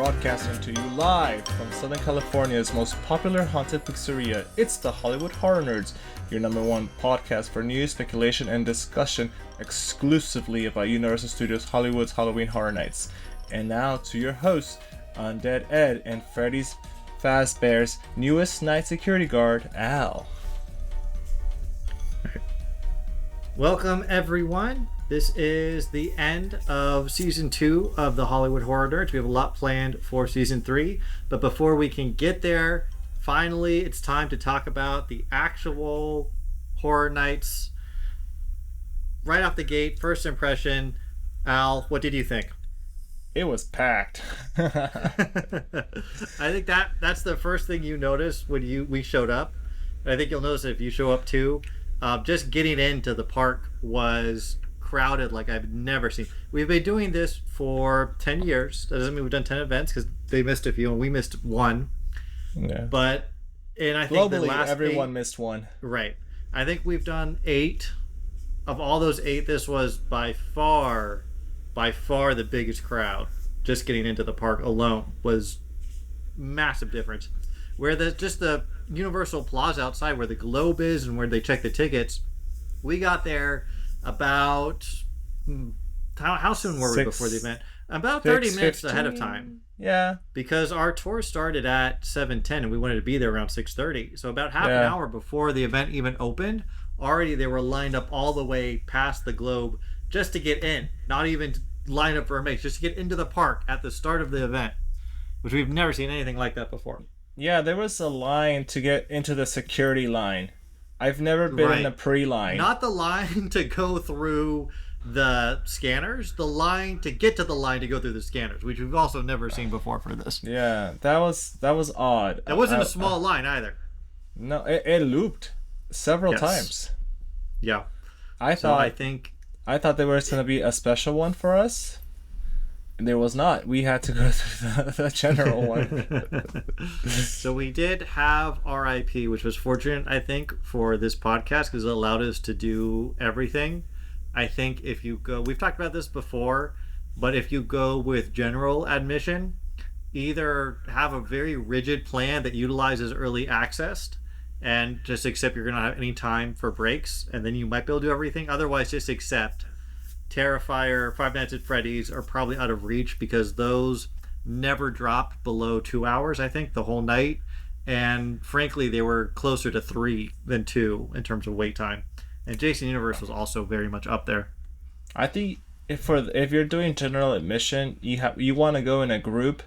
broadcasting to you live from Southern California's most popular haunted pizzeria. It's the Hollywood Horror Nerds, your number one podcast for news, speculation, and discussion exclusively about Universal Studios Hollywood's Halloween Horror Nights. And now to your hosts, Undead Ed and Freddy's Fazbear's newest night security guard, Al. Welcome, everyone. This is the end of Season 2 of the Hollywood Horror Nerds. We have a lot planned for Season 3. But before we can get there, finally, it's time to talk about the actual Horror Nights. Right off the gate, first impression. Al, what did you think? It was packed. I think that's the first thing you notice when we showed up. And I think you'll notice if you show up too. Just getting into the park was crowded like I've never seen. We've been doing this for 10 years. That doesn't mean we've done 10 events because they missed a few and we missed one. Yeah. But, and I think globally, the last everyone missed one. Right. I think we've done 8. Of all those 8, this was by far the biggest crowd. Just getting into the park alone was massive difference. Where the Universal Plaza outside where the Globe is and where they check the tickets, we got there about how soon were we before the event? About 30 minutes 15? ahead of time. Yeah. Because our tour started at 7:10 and we wanted to be there around 6:30. So about half an hour before the event even opened, already they were lined up all the way past the Globe just to get in. Not even line up for a mix, just to get into the park at the start of the event, which we've never seen anything like that before. Yeah, there was a line to get into the security line. I've never been in a pre-line. Not the line to go through the scanners, the line to get to the line to go through the scanners, which we've also never seen before for this. Yeah, that was odd. It wasn't a small line either. No, it looped several times. Yeah. I thought there was going to be a special one for us. There was not. We had to go through the general one. So we did have RIP, which was fortunate, I think, for this podcast because it allowed us to do everything. I think if you go, we've talked about this before, but if you go with general admission, either have a very rigid plan that utilizes early access and just accept you're going to have any time for breaks, and then you might be able to do everything. Otherwise, just accept Terrifier, Five Nights at Freddy's are probably out of reach because those never dropped below 2 hours, I think, the whole night. And frankly, they were closer to 3 than 2 in terms of wait time. And Jason Universe was also very much up there. I think if you're doing general admission, you want to go in a group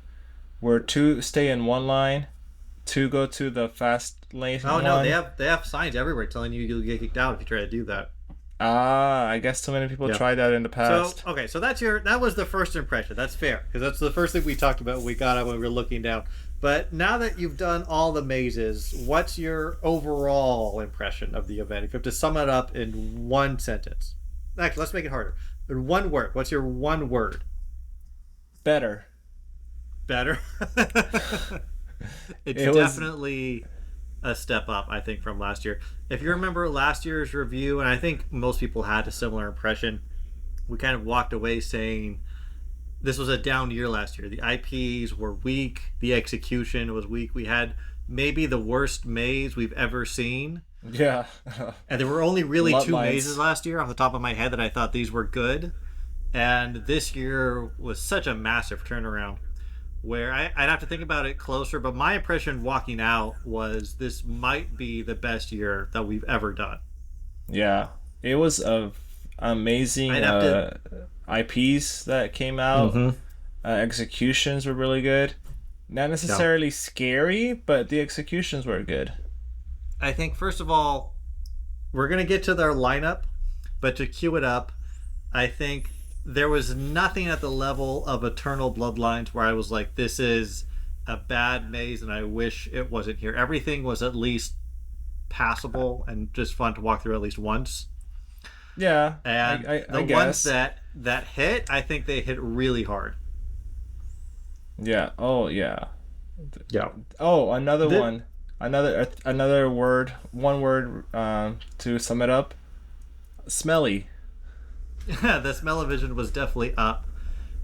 where 2 stay in one line, 2 go to the fast lane. Oh no, they have signs everywhere telling you you'll get kicked out if you try to do that. I guess so many people tried that in the past. So that was the first impression. That's fair because that's the first thing we talked about when we got up when we were looking down. But now that you've done all the mazes, what's your overall impression of the event? If you have to sum it up in one sentence, actually, let's make it harder. In one word, what's your one word? Better. It's definitely a step up, I think, from last year. If you remember last year's review, and I think most people had a similar impression, we kind of walked away saying this was a down year last year. The IPs were weak. The execution was weak. We had maybe the worst maze we've ever seen. Yeah. And there were only really 2 lines. mazes last year off the top of my head that I thought these were good. And this year was such a massive turnaround where I'd have to think about it closer, but my impression walking out was this might be the best year that we've ever done. Yeah, it was amazing IPs that came out. Mm-hmm. Executions were really good. Not necessarily scary, but the executions were good. I think, first of all, we're going to get to their lineup, but to cue it up, I think there was nothing at the level of Eternal Bloodlines where I was like, this is a bad maze and I wish it wasn't here. Everything was at least passable and just fun to walk through at least once. Yeah. And I guess. ones that hit, I think they hit really hard. Yeah. Oh, yeah. Yeah. Oh, another one. Another word. One word to sum it up. Smelly. The smell-o-vision was definitely up.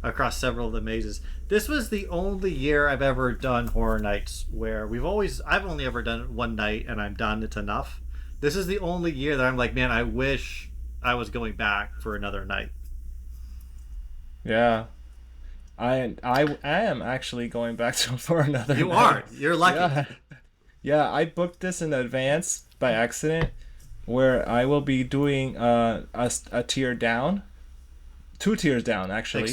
across several of the mazes. This was the only year I've ever done Horror Nights where I've only ever done it one night and I'm done. It's enough. This is the only year that I'm like, man, I wish I was going back for another night. Yeah. I am actually going back to for another You night. are. You're lucky. Yeah. Yeah, I booked this in advance by accident, where I will be doing a tier down, 2 tiers down actually.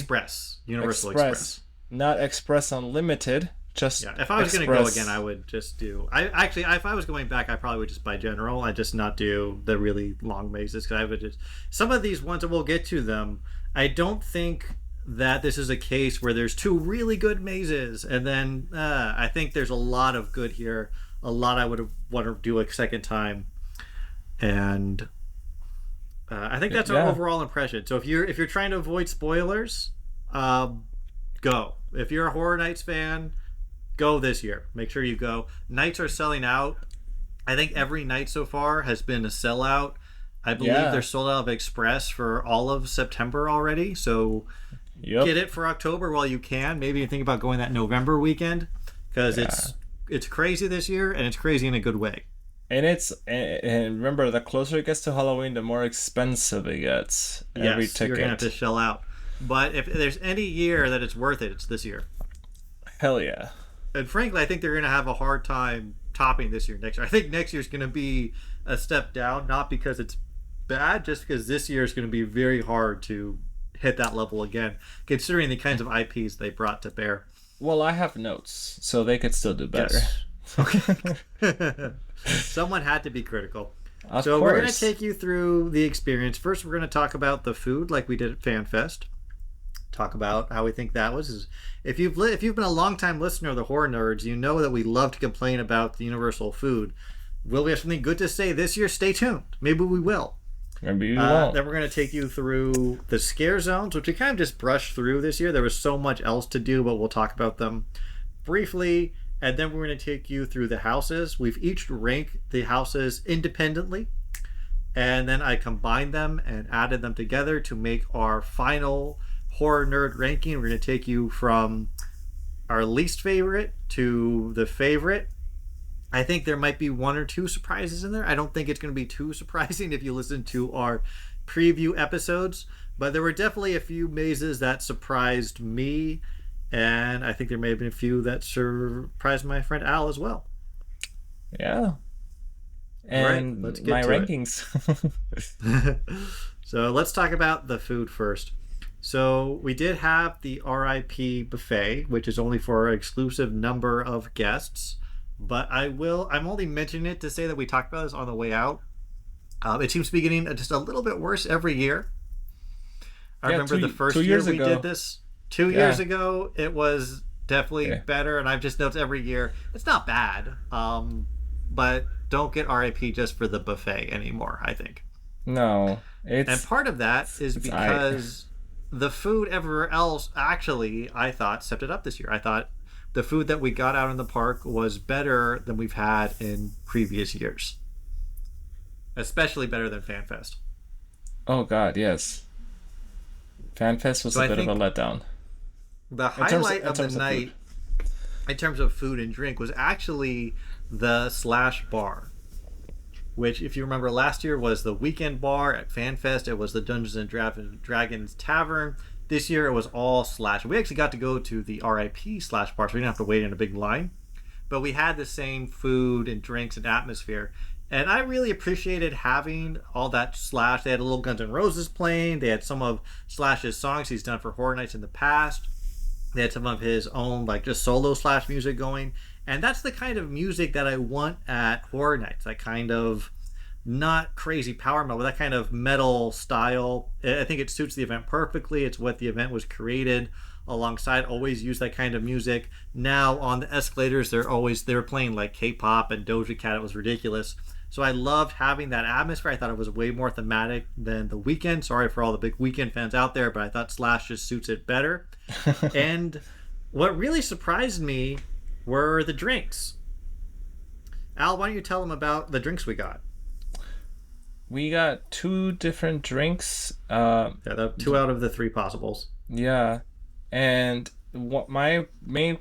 Universal Express. Not Express Unlimited. Just yeah. If I was going to go Express. again, I would just do. If I was going back, I probably would just buy General. I just not do the really long mazes because I would just some of these ones that we'll get to them. I don't think that this is a case where there's 2 really good mazes and then I think there's a lot of good here. A lot I would want to do a second time, and I think that's our overall impression. So if you're trying to avoid spoilers, go. If you're a Horror Nights fan, go this year. Make sure you go. Nights are selling out. I think every night so far has been a sellout. I believe they're sold out of Express for all of September already. So get it for October while you can. Maybe you think about going that November weekend because it's crazy this year and it's crazy in a good way. And and remember, the closer it gets to Halloween, the more expensive it gets. Every ticket. You're gonna have to shell out. But if there's any year that it's worth it, it's this year. Hell yeah. And frankly, I think they're gonna have a hard time topping this year next year. I think next year's gonna be a step down, not because it's bad, just because this year is gonna be very hard to hit that level again, considering the kinds of IPs they brought to bear. Well, I have notes, so they could still do better. Yes. Okay. Someone had to be critical. Of so course. we're going to take you through the experience. First, we're going to talk about the food like we did at FanFest. Talk about how we think that was. If you've been a long-time listener of the Horror Nerds, you know that we love to complain about the Universal food. Will we have something good to say this year? Stay tuned. Maybe we will. Maybe we won't. Then we're going to take you through the scare zones, which we kind of just brushed through this year. There was so much else to do, but we'll talk about them briefly. And then we're going to take you through the houses. We've each ranked the houses independently. And then I combined them and added them together to make our final Horror Nerd ranking. We're going to take you from our least favorite to the favorite. I think there might be 1 or 2 surprises in there. I don't think it's going to be too surprising if you listen to our preview episodes. But there were definitely a few mazes that surprised me. And I think there may have been a few that surprised my friend Al as well. Yeah. And let's get my to rankings. So let's talk about the food first. So we did have the RIP buffet, which is only for an exclusive number of guests. But I'm only mentioning it to say that we talked about this on the way out. It seems to be getting just a little bit worse every year. I remember the first year we did this. 2 years ago, it was definitely better, and I've just noticed every year it's not bad. But don't get RIP just for the buffet anymore, I think. No, and part of that is because the food everywhere else actually, I thought, stepped it up this year. I thought the food that we got out in the park was better than we've had in previous years, especially better than FanFest. Oh God, yes. FanFest was a bit of a letdown. The highlight of the night, in terms of food and drink, was actually the Slash Bar, which, if you remember, last year was the weekend bar at FanFest. It was the Dungeons and Dragons Tavern. This year it was all Slash. We actually got to go to the RIP Slash Bar, so we didn't have to wait in a big line. But we had the same food and drinks and atmosphere. And I really appreciated having all that Slash. They had a little Guns N' Roses playing. They had some of Slash's songs he's done for Horror Nights in the past. They had some of his own, like, just solo Slash music going. And that's the kind of music that I want at Horror Nights. That kind of not crazy power metal, but that kind of metal style. I think it suits the event perfectly. It's what the event was created alongside. Always use that kind of music. Now on the escalators, they were playing like K-pop and Doja Cat. It was ridiculous. So I loved having that atmosphere. I thought it was way more thematic than the Weeknd. Sorry for all the big Weeknd fans out there, but I thought Slash just suits it better. And what really surprised me were the drinks. Al, why don't you tell them about the drinks we got? We got 2 different drinks. 2 out of the 3 possibles. Yeah. And what my main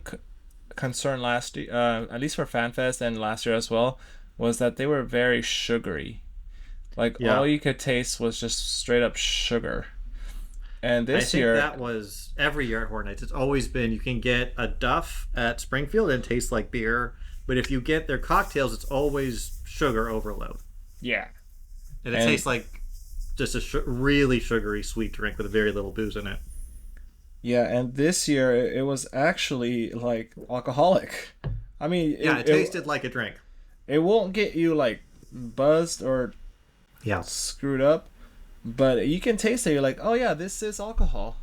concern last year, at least for FanFest and last year as well, was that they were very sugary. Like Yeah. all you could taste was just straight up sugar. And I this think year, that was every year at Horror Nights. It's always been you can get a Duff at Springfield and it tastes like beer, but if you get their cocktails, it's always sugar overload, yeah, and it and tastes like just a really sugary sweet drink with very little booze in it. yeah, and this year it was actually like alcoholic. I mean, Yeah, it tasted like a drink. it won't get you like buzzed or Yeah. screwed up, but you can taste it. You're like, oh yeah, this is alcohol.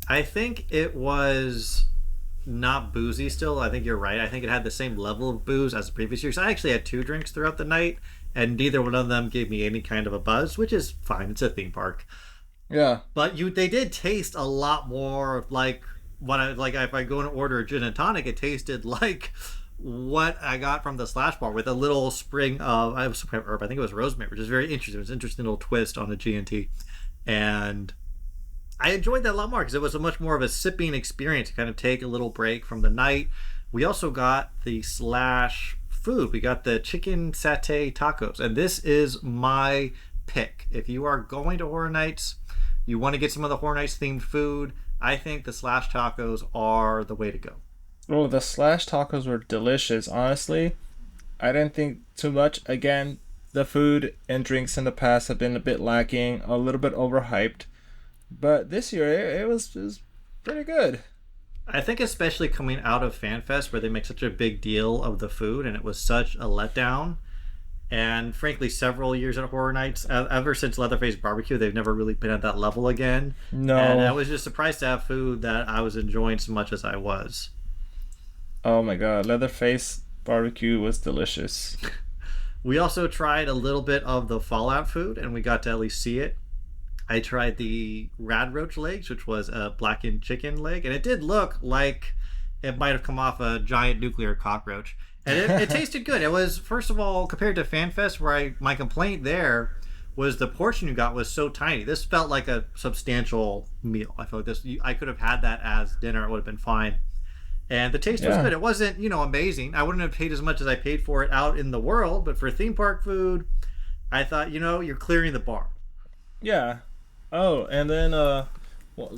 I think it was not boozy still. I think you're right. I think it had the same level of booze as the previous years. I actually had two drinks throughout the night, and neither one of them gave me any kind of a buzz, which is fine. It's a theme park. Yeah, But they did taste a lot more like what I like if I go and order a gin and tonic, it tasted like what I got from the Slash Bar with a little spring of I was some kind of herb. I think it was rosemary, which is very interesting. It was an interesting little twist on a G&T. And I enjoyed that a lot more because it was a much more of a sipping experience to kind of take a little break from the night. We also got the Slash food. We got the chicken satay tacos, and this is my pick. If you are going to Horror Nights, you want to get some of the Horror Nights themed food, I think the Slash tacos are the way to go. oh, the slash tacos were delicious. Honestly, I didn't think too much. Again, the food and drinks in the past have been a bit lacking, a little bit overhyped, but this year it was pretty good. I think especially coming out of FanFest where they make such a big deal of the food and it was such a letdown. And frankly, several years at Horror Nights, ever since Leatherface Barbecue, they've never really been at that level again. No. And I was just surprised to have food that I was enjoying so much as I was. Oh my god, Leatherface barbecue was delicious. We also tried a little bit of the Fallout food, and we got to at least see it. I tried the Rad Roach legs, which was a blackened chicken leg, and it did look like it might have come off a giant nuclear cockroach. And it tasted good. It was, first of all, compared to FanFest, where my complaint there was the portion you got was so tiny. This felt like a substantial meal. I feel like I could have had that as dinner. It would have been fine. And the taste was good. It wasn't, amazing. I wouldn't have paid as much as I paid for it out in the world, but for theme park food, I thought, you're clearing the bar. Yeah. Oh, and then well,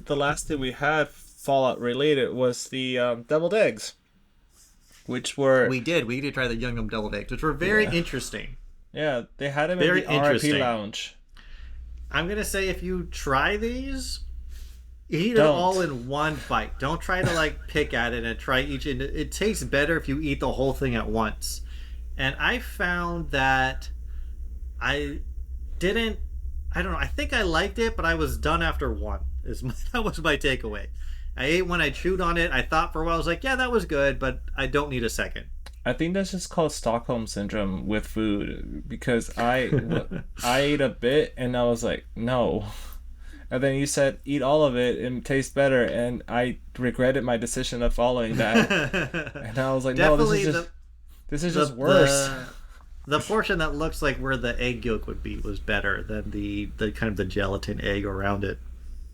the last thing we had Fallout related was the deviled eggs, which were We did try the Young deviled eggs, which were very interesting. yeah, they had them Very in the RIP interesting. lounge. I'm gonna say if you try these, eat it all in one bite. Don't try to pick at it and try each. It tastes better if you eat the whole thing at once. And I found that I didn't. I don't know. I think I liked it, but I was done after one. That was my takeaway. I ate when I chewed on it. I thought for a while, I was like, yeah, that was good, but I don't need a second. I think that's just called Stockholm syndrome with food because I ate a bit and I was like, no. And then you said eat all of it and taste better, and I regretted my decision of following that. And I was like, no, this is just worse. The portion that looks like where the egg yolk would be was better than the kind of the gelatin egg around it.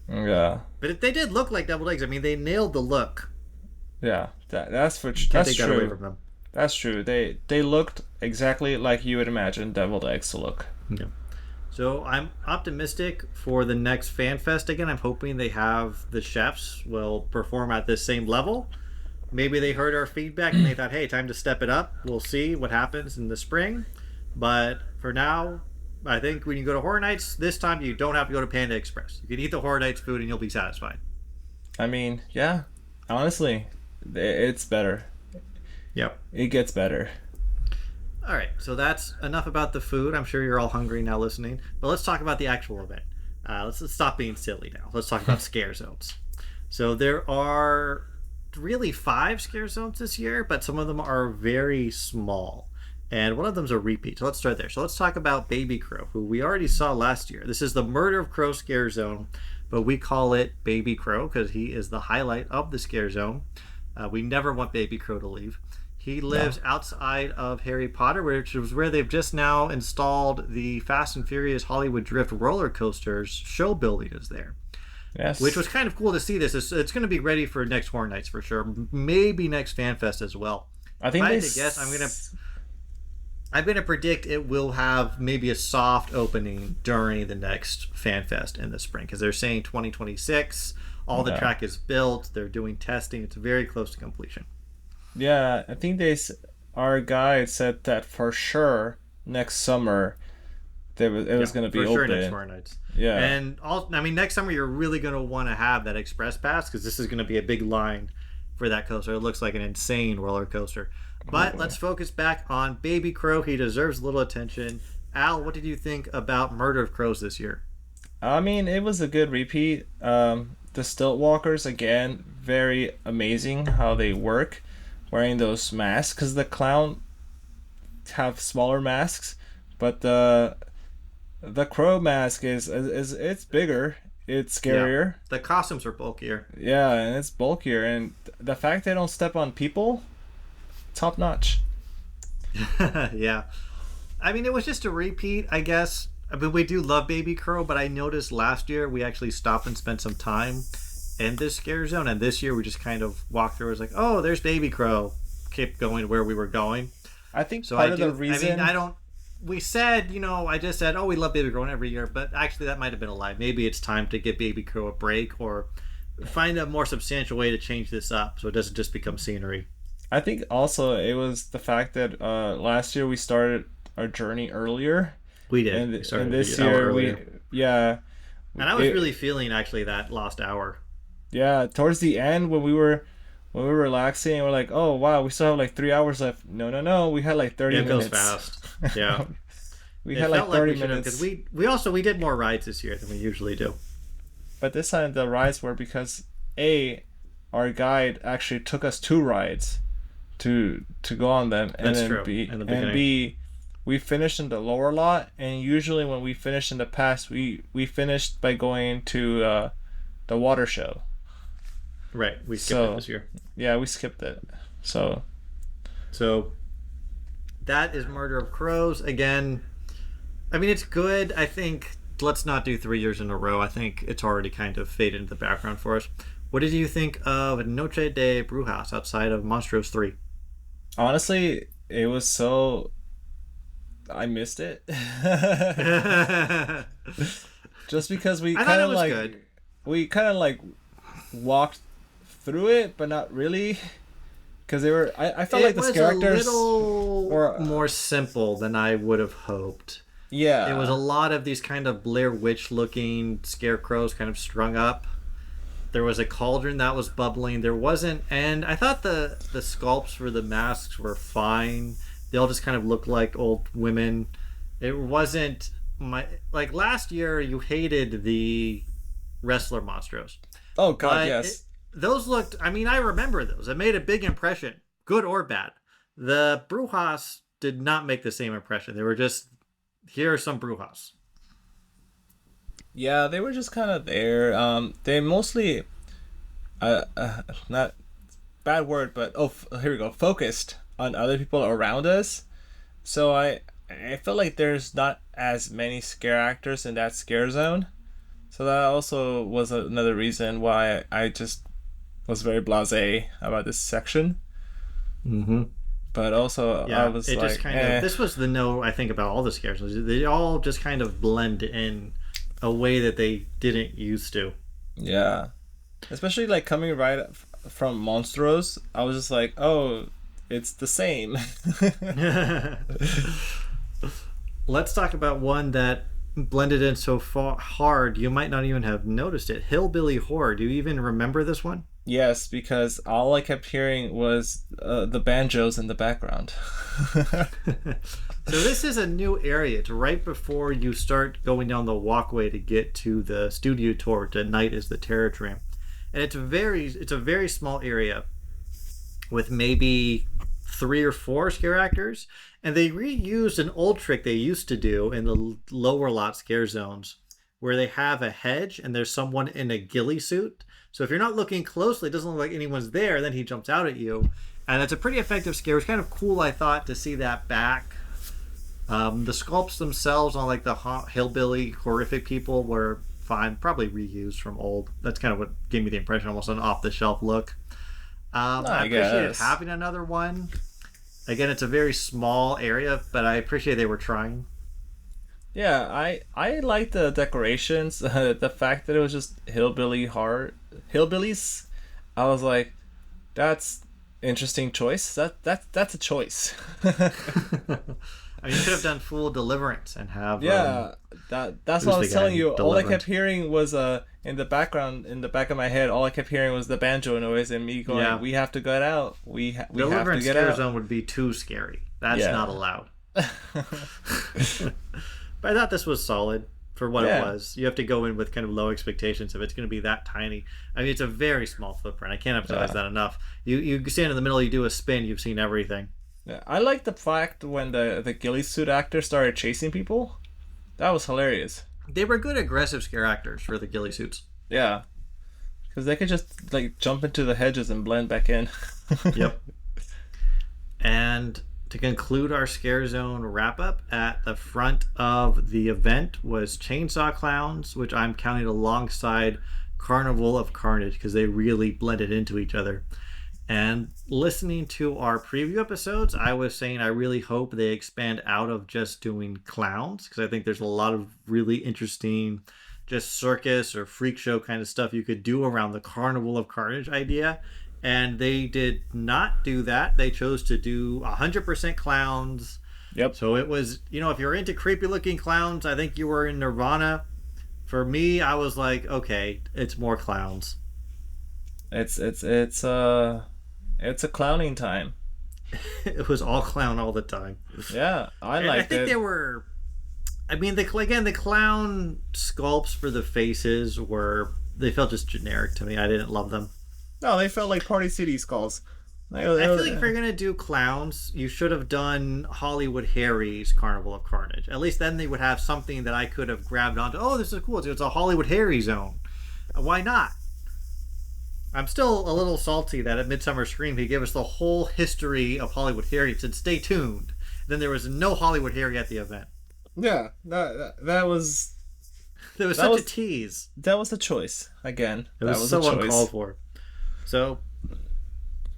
Yeah. But they did look like deviled eggs. I mean, they nailed the look. Yeah, that's Can't that's take true. that away from them. That's true. They looked exactly like you would imagine deviled eggs to look. Yeah. So I'm optimistic for the next FanFest again. I'm hoping they have the chefs will perform at this same level. Maybe they heard our feedback and they thought, hey, time to step it up. We'll see what happens in the spring. But for now, I think when you go to Horror Nights, this time you don't have to go to Panda Express. You can eat the Horror Nights food and you'll be satisfied. I mean, yeah, honestly, it's better. Yep. It gets better. All right, so that's enough about the food. I'm sure you're all hungry now listening. But let's talk about the actual event. Let's stop being silly now. Let's talk about scare zones. So there are really 5 scare zones this year, but some of them are very small. And one of them's a repeat. So let's start there. So let's talk about Baby Crow, who we already saw last year. This is the Murder of Crow scare zone, but we call it Baby Crow because he is the highlight of the scare zone. We never want Baby Crow to leave. He lives outside of Harry Potter, which is where they've just now installed the Fast and Furious Hollywood Drift roller coasters. Show building is there. Yes. Which was kind of cool to see this. It's going to be ready for next Horror Nights for sure. Maybe next FanFest as well. I think if I had to guess, I'm gonna predict it will have maybe a soft opening during the next FanFest in the spring, because they're saying 2026. All the track is built. They're doing testing. It's very close to completion. Yeah, I think our guide said that for sure next summer it was going to be for open. sure next Horror Nights. Yeah, and next summer you're really going to want to have that express pass, because this is going to be a big line for that coaster. It looks like an insane roller coaster. But let's focus back on Baby Crow. He deserves a little attention. Al, what did you think about Murder of Crows this year? I mean, it was a good repeat. The stilt walkers, again, very amazing how they work wearing those masks, because the clown have smaller masks, but the crow mask is it's bigger, it's scarier. Yeah. The costumes are bulkier. Yeah, and it's bulkier, and the fact they don't step on people, top notch. Yeah, I mean, it was just a repeat, I guess. I mean, we do love Baby Crow, but I noticed last year we actually stopped and spent some time in this scare zone, and this year we just kind of walked through. It was like, oh, there's Baby Crow. Kept going where we were going. I think part of the reason... I mean, we said, I just said, oh, we love Baby Crow every year, but actually that might have been a lie. Maybe it's time to give Baby Crow a break, or find a more substantial way to change this up so it doesn't just become scenery. I think also it was the fact that last year we started our journey earlier. We did. And this year and I was really feeling actually that lost hour. Yeah, towards the end when we were relaxing, we're like, oh wow, we still have like 3 hours left. No, we had like 30 minutes. It goes fast. Yeah. we had like 30 minutes. Because we did more rides this year than we usually do. But this time the rides were because our guide actually took us 2 rides to go on them, and That's then true. B, we finished in the lower lot, and usually when we finish in the past, we finished by going to the water show. Right, we skipped it this year. Yeah, we skipped it. So that is Murder of Crows. Again, I mean, it's good. I think let's not do 3 years in a row. I think it's already kind of faded into the background for us. What did you think of Noche de Brujas outside of Monstros 3? Honestly, it was so... I missed it. Just because we kind of like walked through it, but not really, because they were. I felt like the characters were more simple than I would have hoped. Yeah, it was a lot of these kind of Blair Witch looking scarecrows kind of strung up. There was a cauldron that was bubbling. There wasn't, and I thought the sculpts for the masks were fine. They all just kind of looked like old women. It wasn't like last year. You hated the wrestler monstros. Oh God, yes. Those looked. I mean, I remember those. It made a big impression, good or bad. The Brujas did not make the same impression. They were just, here are some Brujas. Yeah, they were just kind of there. They mostly, not bad word, but here we go. Focused on other people around us. So I feel like there's not as many scare actors in that scare zone. So that also was another reason why I just was very blasé about this section. Mm-hmm. But also, I was it like, just kind of, this was the note I think about all the scares. They all just kind of blend in a way that they didn't used to. Yeah. Especially like coming right from Monstros, I was just like, oh, it's the same. Let's talk about one that blended in so far hard you might not even have noticed it. Hillbilly Horror. Do you even remember this one? Yes, because all I kept hearing was the banjos in the background. So this is a new area. It's right before you start going down the walkway to get to the studio tour. Tonight is the Terror Tram, and it's a very small area with maybe 3 or 4 scare actors, and they reused an old trick they used to do in the lower lot scare zones, where they have a hedge and there's someone in a ghillie suit. So if you're not looking closely, it doesn't look like anyone's there, then he jumps out at you. And it's a pretty effective scare. It's kind of cool, I thought, to see that back. The sculpts themselves on like the hillbilly horrific people were fine, probably reused from old. That's kind of what gave me the impression, almost an off-the-shelf look. I appreciated having another one. Again, it's a very small area, but I appreciate they were trying. Yeah, I like the decorations. The fact that it was just hillbillies. I was like, that's interesting choice. That's a choice. I mean, you could have done full Deliverance and have that's what I was telling you. All I kept hearing was in the background, in the back of my head, all I kept hearing was the banjo noise and me going, "We have to get out. We have to get out." Deliverance Scare Zone would be too scary. That's not allowed. But I thought this was solid for what it was. You have to go in with kind of low expectations if it's going to be that tiny. I mean, it's a very small footprint. I can't emphasize that enough. You stand in the middle, you do a spin, you've seen everything. Yeah, I like the fact when the ghillie suit actor started chasing people. That was hilarious. They were good aggressive scare actors for the ghillie suits. Yeah, because they could just like jump into the hedges and blend back in. Yep. And to conclude our Scare Zone wrap-up, at the front of the event was Chainsaw Clowns, which I'm counting alongside Carnival of Carnage because they really blended into each other. And listening to our preview episodes, I was saying I really hope they expand out of just doing clowns, because I think there's a lot of really interesting just circus or freak show kind of stuff you could do around the Carnival of Carnage idea. And they did not do that. They chose to do 100% clowns. Yep. So it was, if you're into creepy looking clowns, I think you were in Nirvana. For me, I was like, okay, it's more clowns. It's a clowning time. It was all clown all the time. Yeah, I think they were. I mean, the clown sculpts for the faces they felt just generic to me. I didn't love them. No, they felt like Party City skulls. I feel like if you're gonna do clowns, you should have done Hollywood Harry's Carnival of Carnage. At least then they would have something that I could have grabbed onto. Oh, this is cool. It's a Hollywood Harry zone. Why not? I'm still a little salty that at Midsummer Scream he gave us the whole history of Hollywood Harry and said, "Stay tuned." Then there was no Hollywood Harry at the event. Yeah, that was. There was such a tease. That was the choice again. It was so uncalled for. So,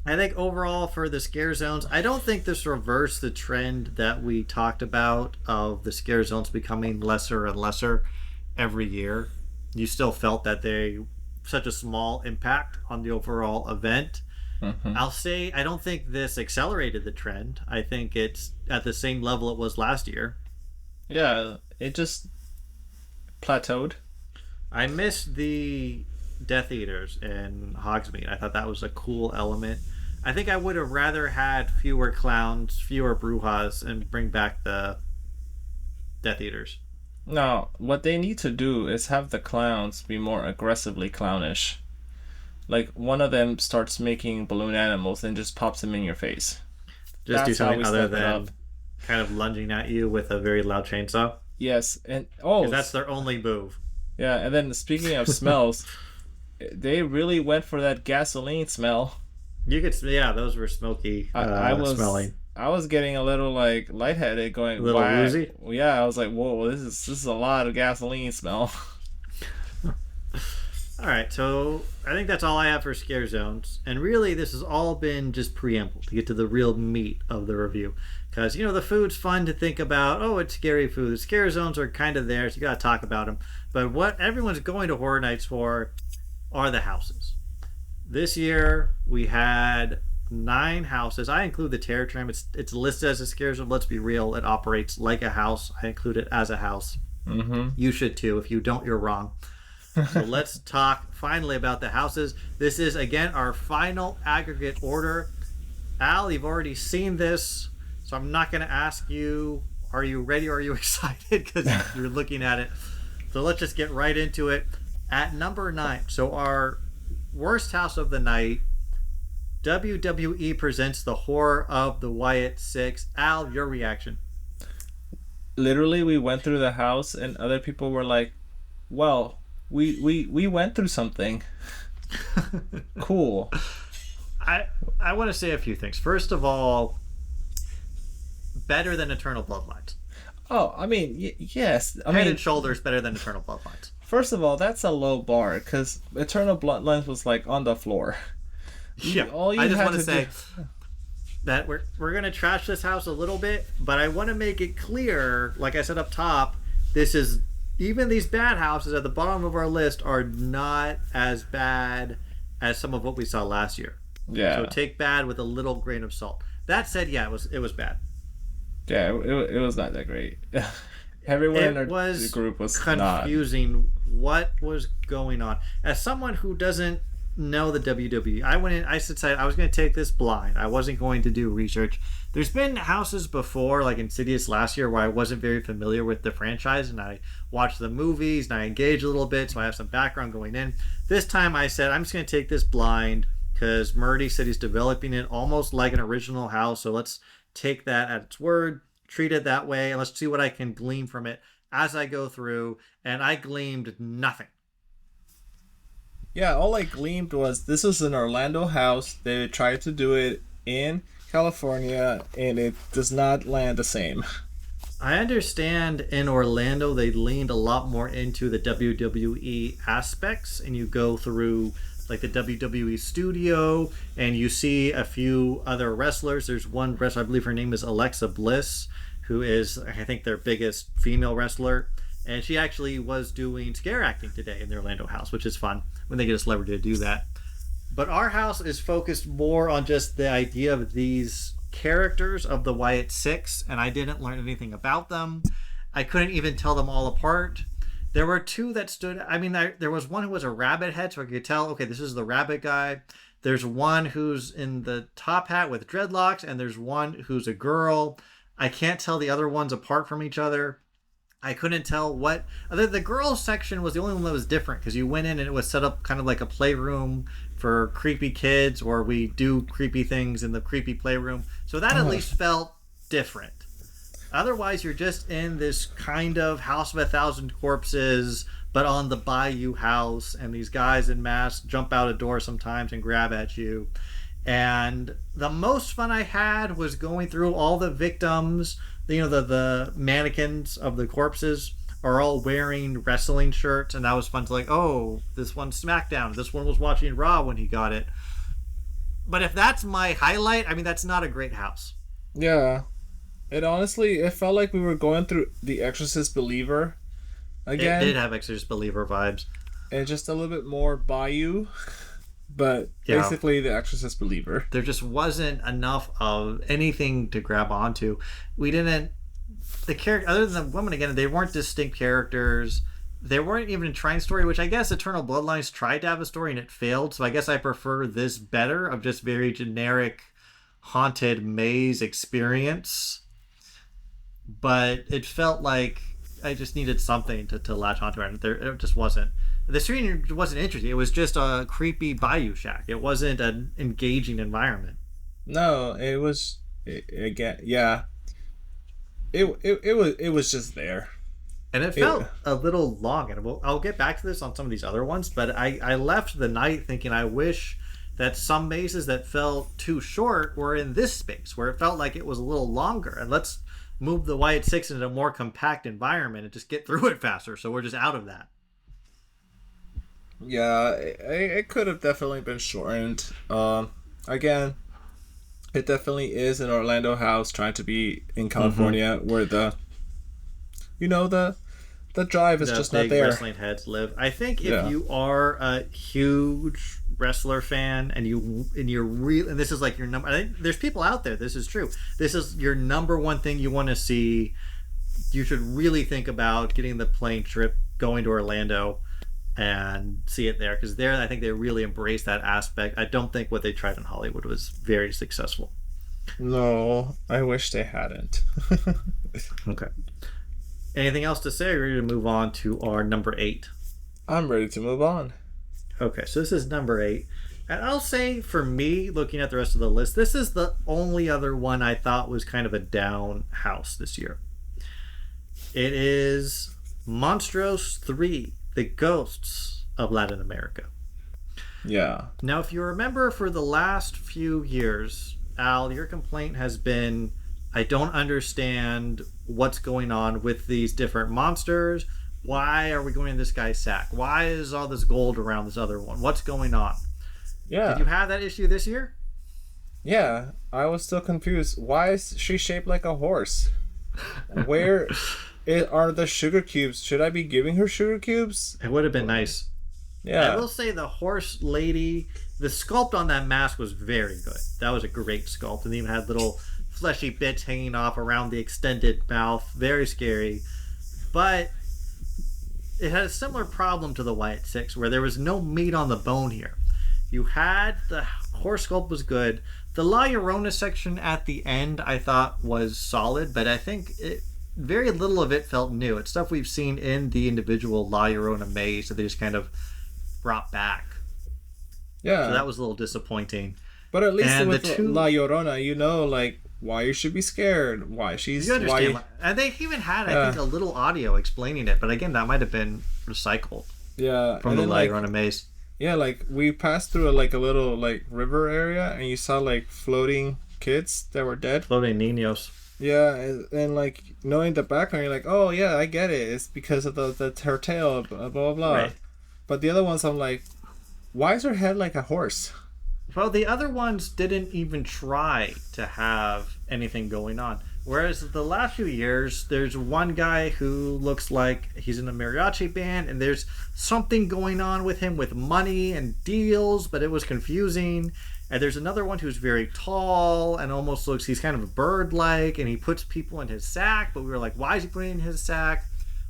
I think overall for the Scare Zones, I don't think this reversed the trend that we talked about of the Scare Zones becoming lesser and lesser every year. You still felt that they such a small impact on the overall event. Mm-hmm. I'll say I don't think this accelerated the trend. I think it's at the same level it was last year. Yeah, it just plateaued. I missed the Death Eaters in Hogsmeade. I thought that was a cool element. I think I would have rather had fewer clowns, fewer brujas, and bring back the Death Eaters. No, what they need to do is have the clowns be more aggressively clownish. Like one of them starts making balloon animals and just pops them in your face. Just do something other than kind of lunging at you with a very loud chainsaw. Yes, and that's their only move. Yeah, and then speaking of smells, they really went for that gasoline smell. You could, those were smoky. I was smelling. I was getting a little like lightheaded, going a little woozy. Yeah, I was like, whoa, this is a lot of gasoline smell. All right, so I think that's all I have for Scare Zones, and really this has all been just preamble to get to the real meat of the review. Because the food's fun to think about. Oh, it's scary food. The Scare Zones are kind of there, so you got to talk about them. But what everyone's going to Horror Nights for are the houses. This year we had 9 houses. I include the Terror Tram. It's listed as a Scare Zone. Let's be real. It operates like a house. I include it as a house. Mm-hmm. You should too. If you don't, you're wrong. So let's talk finally about the houses. This is, again, our final aggregate order. Al, you've already seen this, so I'm not going to ask you, are you ready or are you excited? Because you're looking at it. So let's just get right into it. At number 9, so our worst house of the night, WWE presents The Horror of the Wyatt Six. Al, your reaction? Literally, we went through the house and other people were like, well, we went through something. Cool. I want to say a few things. First of all, better than Eternal Bloodlines. Oh, I mean, yes. Head and shoulders better than Eternal Bloodlines. First of all, that's a low bar because Eternal Bloodlines was like on the floor. Yeah, All you I just had want to say do... that we're gonna trash this house a little bit, but I want to make it clear, like I said up top, this is even these bad houses at the bottom of our list are not as bad as some of what we saw last year. Yeah. So take bad with a little grain of salt. That said, yeah, it was bad. Yeah, it was not that great. Everyone in our group was confusing. What was going on? As someone who doesn't know the WWE, I went in. I said I was going to take this blind. I wasn't going to do research. There's been houses before, like Insidious last year, where I wasn't very familiar with the franchise, and I watched the movies and I engaged a little bit, so I have some background going in. This time, I said I'm just going to take this blind because Murdy said he's developing it almost like an original house. So let's take that at its word, treat it that way, and let's see what I can glean from it as I go through. And I gleaned nothing. Yeah, all I gleaned was this was an Orlando house. They tried to do it in California, and it does not land the same. I understand in Orlando they leaned a lot more into the WWE aspects, and you go through like the WWE studio and you see a few other wrestlers. There's one wrestler, I believe her name is Alexa Bliss, who is, I think, their biggest female wrestler. And she actually was doing scare acting today in the Orlando house, which is fun when they get a celebrity to do that. But our house is focused more on just the idea of these characters of the Wyatt Six, and I didn't learn anything about them. I couldn't even tell them all apart. There were two that stood... I mean, there was one who was a rabbit head, so I could tell, okay, this is the rabbit guy. There's one who's in the top hat with dreadlocks, and there's one who's a girl. I can't tell the other ones apart from each other. I couldn't tell what... The girls section was the only one that was different, because you went in and it was set up kind of like a playroom for creepy kids, or we do creepy things in the creepy playroom. So that at least felt different. Otherwise, you're just in this kind of House of a Thousand Corpses, but on the Bayou house, and these guys in masks jump out a door sometimes and grab at you. And the most fun I had was going through all the victims. You know, the mannequins of the corpses are all wearing wrestling shirts, and that was fun to like, oh, this one's SmackDown, this one was watching Raw when he got it. But if that's my highlight, I mean, that's not a great house. Yeah. It felt like we were going through The Exorcist Believer again. It did have Exorcist Believer vibes. And just a little bit more Bayou, but basically The Exorcist Believer. There just wasn't enough of anything to grab onto. We didn't... The character, other than the woman, again, they weren't distinct characters. They weren't even trying story, which I guess Eternal Bloodlines tried to have a story and it failed. So I guess I prefer this better, of just very generic haunted maze experience. But it felt like I just needed something to latch onto it. It just wasn't. The screen wasn't interesting. It was just a creepy bayou shack. It wasn't an engaging environment. No, it was again. Yeah, it was just there, and it felt a little long. And I'll get back to this on some of these other ones. But I left the night thinking I wish that some mazes that felt too short were in this space where it felt like it was a little longer. And let's move the Wyatt Six into a more compact environment and just get through it faster. So we're just out of that. Yeah, it could have definitely been shortened. Again, it definitely is an Orlando house trying to be in California, where the drive is just not there. Wrestling heads live. I think if you are a huge wrestler fan and you're real, and this is like your number, I think there's people out there, this is true, this is your number one thing you want to see, you should really think about getting the plane trip, going to Orlando and see it there, because there I think they really embrace that aspect. I don't think what they tried in Hollywood was very successful. No, I wish they hadn't. Okay. Anything else to say? Are you ready to move on to our number 8? I'm ready to move on. Okay, so this is number 8. And I'll say, for me, looking at the rest of the list, this is the only other one I thought was kind of a down house this year. It is Monstros 3, The Ghosts of Latin America. Yeah. Now, if you remember, for the last few years, Al, your complaint has been, I don't understand what's going on with these different monsters. why are we going in this guy's sack? Why is all this gold around this other one? What's going on? Yeah. Did you have that issue this year? Yeah, I was still confused. Why is she shaped like a horse? Where are the sugar cubes? Should I be giving her sugar cubes? It would have been nice. Yeah. I will say the horse lady, the sculpt on that mask was very good. That was a great sculpt. And even had little fleshy bits hanging off around the extended mouth. Very scary. But it had a similar problem to the Wyatt 6, where there was no meat on the bone here. You had the horse sculpt was good. The La Llorona section at the end I thought was solid, but I think very little of it felt new. It's stuff we've seen in the individual La Llorona maze that they just kind of brought back. Yeah. So that was a little disappointing. But at least with La Llorona, you know, like, why you should be scared, why she's... You understand. And they even had, I think, a little audio explaining it, but again, that might have been recycled. Yeah. From the La Llorona maze. Yeah, like, we passed through, a little, river area, and you saw, floating kids that were dead. Floating niños. Yeah, and knowing the background, you're like, oh, yeah, I get it. It's because of her tail, blah, blah, blah. Right. But the other ones, I'm like, why is her head like a horse? Well, the other ones didn't even try to have anything going on. Whereas the last few years, there's one guy who looks like he's in a mariachi band, and there's something going on with him with money and deals, but it was confusing. And there's another one who's very tall and almost looks, he's kind of bird-like, and he puts people in his sack, but we were like, why is he putting it in his sack?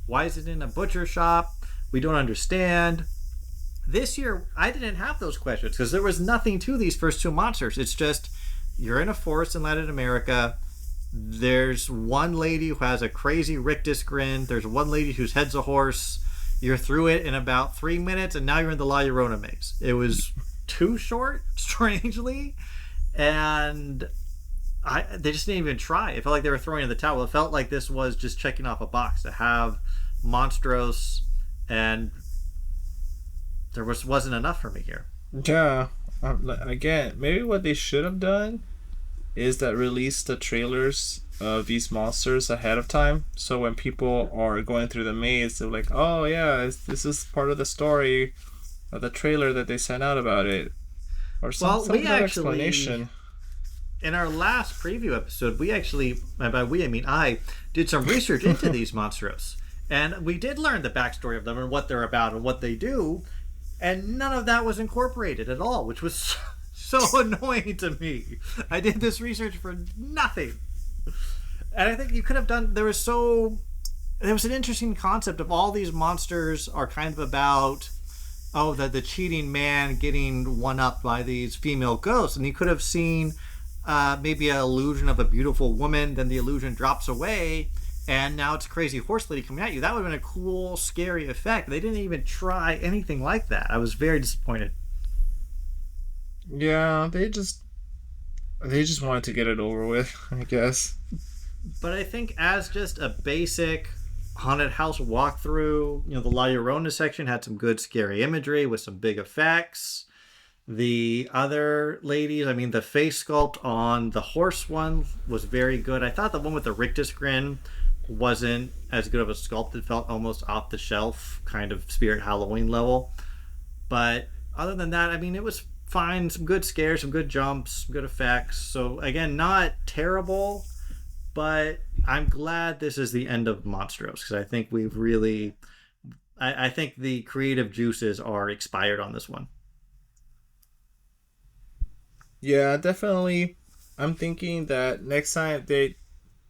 Why is it in a butcher shop? We don't understand. This year, I didn't have those questions because there was nothing to these first two monsters. It's just, you're in a forest in Latin America. There's one lady who has a crazy rictus grin. There's one lady whose head's a horse. You're through it in about 3 minutes, and now you're in the La Llorona maze. It was too short, strangely, and they just didn't even try. It felt like they were throwing in the towel. It felt like this was just checking off a box to have Monstros, and there wasn't enough for me here. Yeah, again, maybe what they should have done is that release the trailers of these monsters ahead of time, so when people are going through the maze, they're like, oh yeah, this is part of the story of the trailer that they sent out about it, or some kind of explanation. In our last preview episode, we actually, and by we I mean I, did some research into these Monstros, and we did learn the backstory of them and what they're about and what they do, and none of that was incorporated at all, which was so annoying to me. I did this research for nothing. And I think you could have done, there was an interesting concept of all these monsters are kind of about, the cheating man getting one up by these female ghosts. And you could have seen maybe an illusion of a beautiful woman, then the illusion drops away, and now it's a crazy horse lady coming at you. That would have been a cool, scary effect. They didn't even try anything like that. I was very disappointed. Yeah, they just wanted to get it over with, I guess. But I think as just a basic haunted house walkthrough, the La Llorona section had some good scary imagery with some big effects. The other ladies, the face sculpt on the horse one was very good. I thought the one with the rictus grin wasn't as good of a sculpt. It felt almost off the shelf, kind of Spirit Halloween level. But other than that, it was fine. Some good scares, some good jumps, some good effects. So again, not terrible, but I'm glad this is the end of Monstros, because I think we've really, I think the creative juices are expired on this one. Yeah, definitely. I'm thinking that next time they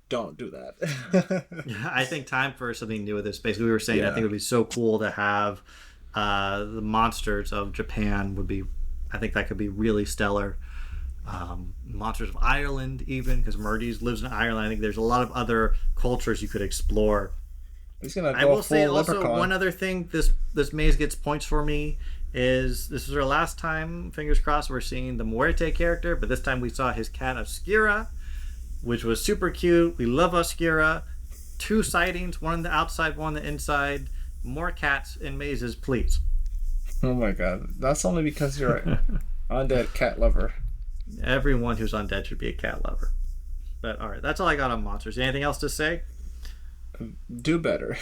don't do that. I think time for something new with this. Basically, we were saying, I think it would be so cool to have the monsters of Japan would be, I think that could be really stellar. Monsters of Ireland, even, because Murdy's lives in Ireland. I think there's a lot of other cultures you could explore. I will say also leprechaun. One other thing this maze gets points for me is this is our last time, fingers crossed, we're seeing the Muerte character, but this time we saw his cat Obscura, which was super cute. We love Obscura. 2 sightings, one on the outside, one on the inside. More cats in mazes, please. Oh my god, that's only because you're an undead cat lover. Everyone who's undead should be a cat lover. But alright, that's all I got on monsters. Anything else to say? Do better.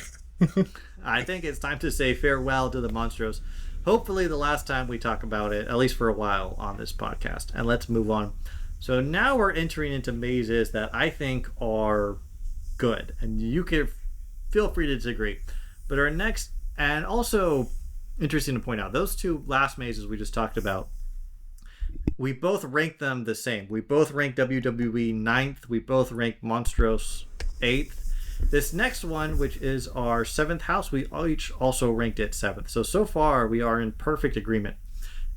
I think it's time to say farewell to the Monstros. Hopefully the last time we talk about it, at least for a while on this podcast. And let's move on. So now we're entering into mazes that I think are good. And you can feel free to disagree. But our next, and also interesting to point out, those two last mazes we just talked about, we both rank them the same. We both rank WWE 9th. We both rank Monstros 8th. This next one, which is our 7th house, we each also ranked it 7th. So far, we are in perfect agreement.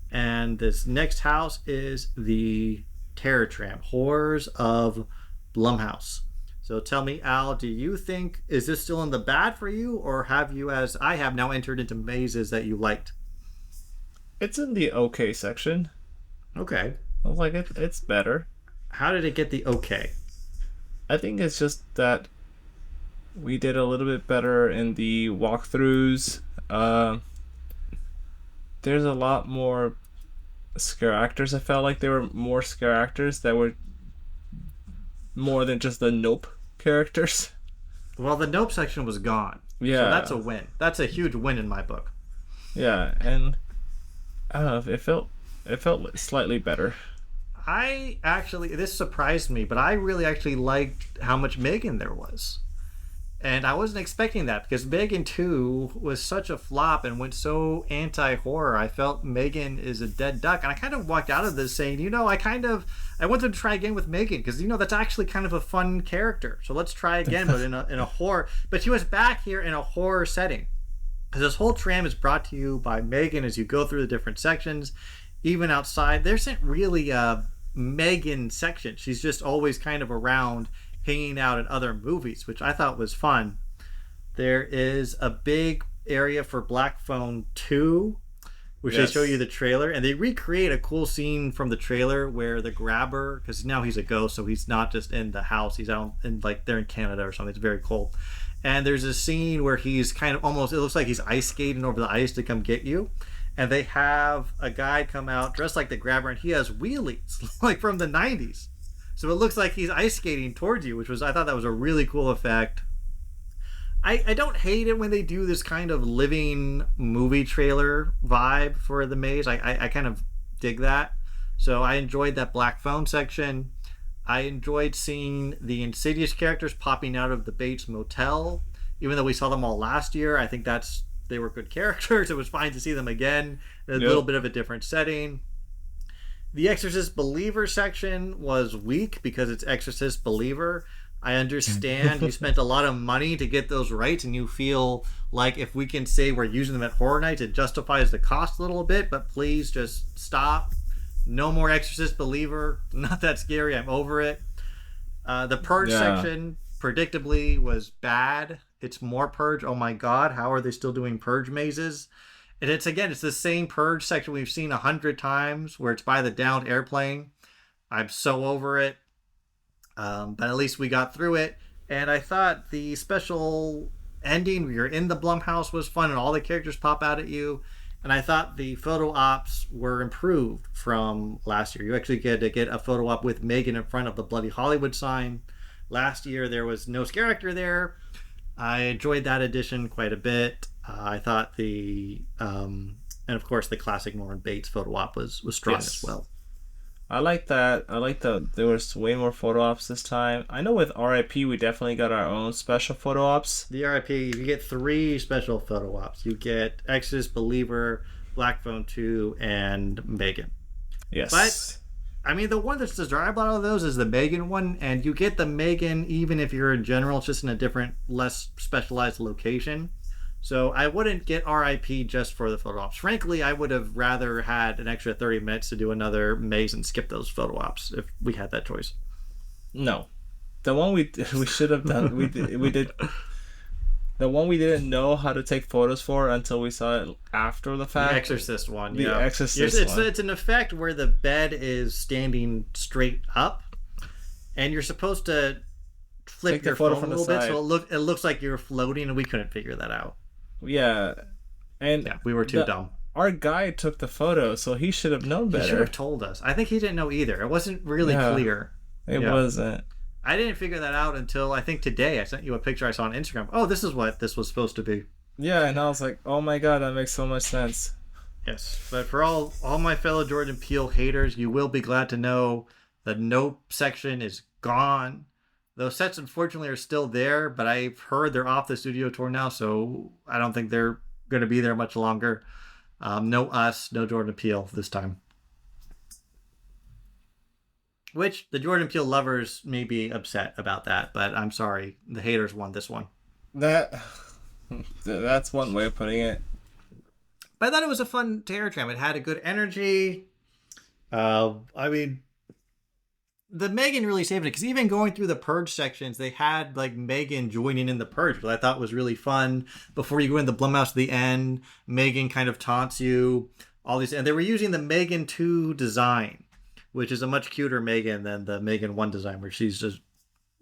And this next house is the Terror Tram, Horrors of Blumhouse. So tell me, Al, do you think, is this still in the bad for you? Or have you, as I have, now entered into mazes that you liked? It's in the okay section. Okay. Like, it's better. How did it get the okay? I think it's just that we did a little bit better in the walkthroughs. There's a lot more scare actors. I felt like there were more scare actors that were more than just the Nope characters. Well, the Nope section was gone. Yeah. So that's a win. That's a huge win in my book. Yeah, and I don't know, it felt slightly better. This surprised me, but I really actually liked how much Megan there was. And I wasn't expecting that because Megan 2 was such a flop and went so anti-horror. I felt Megan is a dead duck. And I kind of walked out of this saying, I wanted to try again with Megan because, that's actually kind of a fun character. So let's try again, but in a horror. But she was back here in a horror setting. Because this whole tram is brought to you by Megan as you go through the different sections. Even outside, there isn't really a Megan section. She's just always kind of around hanging out in other movies, which I thought was fun. There is a big area for Black Phone 2, which They show you the trailer, and they recreate a cool scene from the trailer where the grabber, because now he's a ghost, so he's not just in the house, he's out in, they're in Canada or something. It's very cold. And there's a scene where he's kind of almost, it looks like he's ice skating over the ice to come get you. And they have a guy come out dressed like the grabber, and he has wheelies, like from the 90s. So it looks like he's ice skating towards you, I thought that was a really cool effect. I don't hate it when they do this kind of living movie trailer vibe for the maze. I kind of dig that. So I enjoyed that Black Phone section. I enjoyed seeing the Insidious characters popping out of the Bates Motel. Even though we saw them all last year, I think they were good characters. It was fine to see them again in a little bit of a different setting. The Exorcist Believer section was weak because it's Exorcist Believer. I understand you spent a lot of money to get those rights, and you feel like if we can say we're using them at Horror Nights, it justifies the cost a little bit, but please just stop. No more Exorcist Believer. Not that scary. I'm over it. The Purge section, predictably, was bad. It's more Purge. Oh my God, how are they still doing Purge mazes? And it's the same Purge section we've seen 100 times where it's by the downed airplane. I'm so over it. But at least we got through it. And I thought the special ending where you're in the Blumhouse was fun and all the characters pop out at you. And I thought the photo ops were improved from last year. You actually get to get a photo op with Megan in front of the Bloody Hollywood sign. Last year there was no scare actor there. I enjoyed that addition quite a bit. I thought and of course the classic Norman Bates photo op was strong as well. I like that. There was way more photo ops this time. I know with RIP we definitely got our own special photo ops. The RIP, you get 3 special photo ops. You get Exorcist Believer, Black Phone 2, and Megan. Yes. But I mean, the one that's desirable out of those is the Megan one, and you get the Megan even if you're in general, it's just in a different, less specialized location. So I wouldn't get RIP just for the photo ops. Frankly, I would have rather had an extra 30 minutes to do another maze and skip those photo ops if we had that choice. No. The one we should have done, we did. The one we didn't know how to take photos for until we saw it after the fact. The Exorcist one. The Exorcist one. It's an effect where the bed is standing straight up, and you're supposed to flip your phone a little bit, so it looks like you're floating, and we couldn't figure that out. Yeah, and we were too dumb. Our guy took the photo, so he should have known better. He should have told us. I think he didn't know either. It wasn't really clear. It wasn't. I didn't figure that out until I think today. I sent you a picture I saw on Instagram. Oh, this is what this was supposed to be. Yeah, and I was like, oh my god, that makes so much sense. Yes, but for all my fellow Jordan Peele haters, you will be glad to know the Nope section is gone. Those sets, unfortunately, are still there, but I've heard they're off the studio tour now, so I don't think they're going to be there much longer. No Us, no Jordan Peele this time. Which the Jordan Peele lovers may be upset about that, but I'm sorry. The haters won this one. That's one way of putting it. But I thought it was a fun Terror Tram. It had a good energy. I mean, the Megan really saved it, because even going through the Purge sections, they had like Megan joining in the Purge, which I thought was really fun. Before you go in the Blumhouse at the end, Megan kind of taunts you. All these, and they were using the Megan 2 design, which is a much cuter Megan than the Megan 1 design, where she's just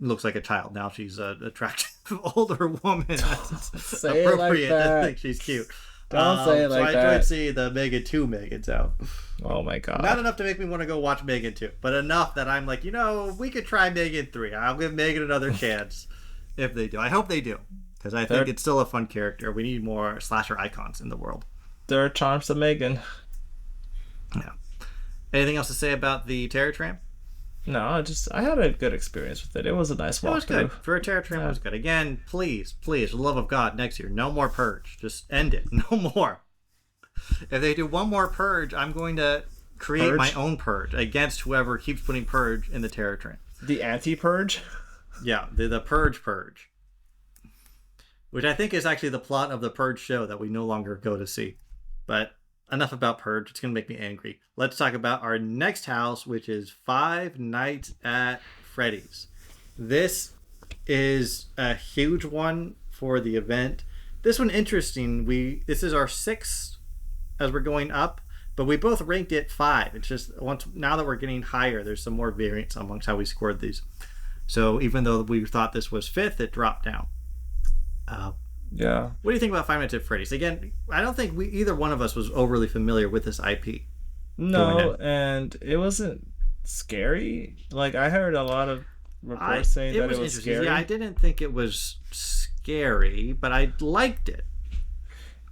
looks like a child. Now she's an attractive older woman. It's appropriate like that. to think she's cute. Don't say it like that. So I enjoyed seeing the Megan 2 Megans out. Oh my god. Not enough to make me want to go watch Megan 2, but enough that I'm like, we could try Megan 3. I'll give Megan another chance if they do. I hope they do, because I think it's still a fun character. We need more slasher icons in the world. There are charms to Megan. Yeah. Anything else to say about the Terror Tram? No, I had a good experience with it. It was a nice walkthrough. It was good. For a Terror Tram, it was good. Again, please, for the love of God, next year, no more Purge. Just end it. No more. If they do one more Purge, I'm going to create my own Purge against whoever keeps putting Purge in the Terror Tram. The anti-Purge? Yeah, the Purge. Which I think is actually the plot of the Purge show that we no longer go to see. But enough about Purge. It's going to make me angry. Let's talk about our next house, which is Five Nights at Freddy's. This is a huge one for the event. This one interesting. This is our 6th as we're going up, but we both ranked it 5. It's just now that we're getting higher, there's some more variance amongst how we scored these. So even though we thought this was 5th, it dropped down. Yeah. What do you think about Five Nights at Freddy's? Again, I don't think either one of us was overly familiar with this IP. No, and it wasn't scary. Like, I heard a lot of reports saying that it was scary. Yeah, I didn't think it was scary, but I liked it.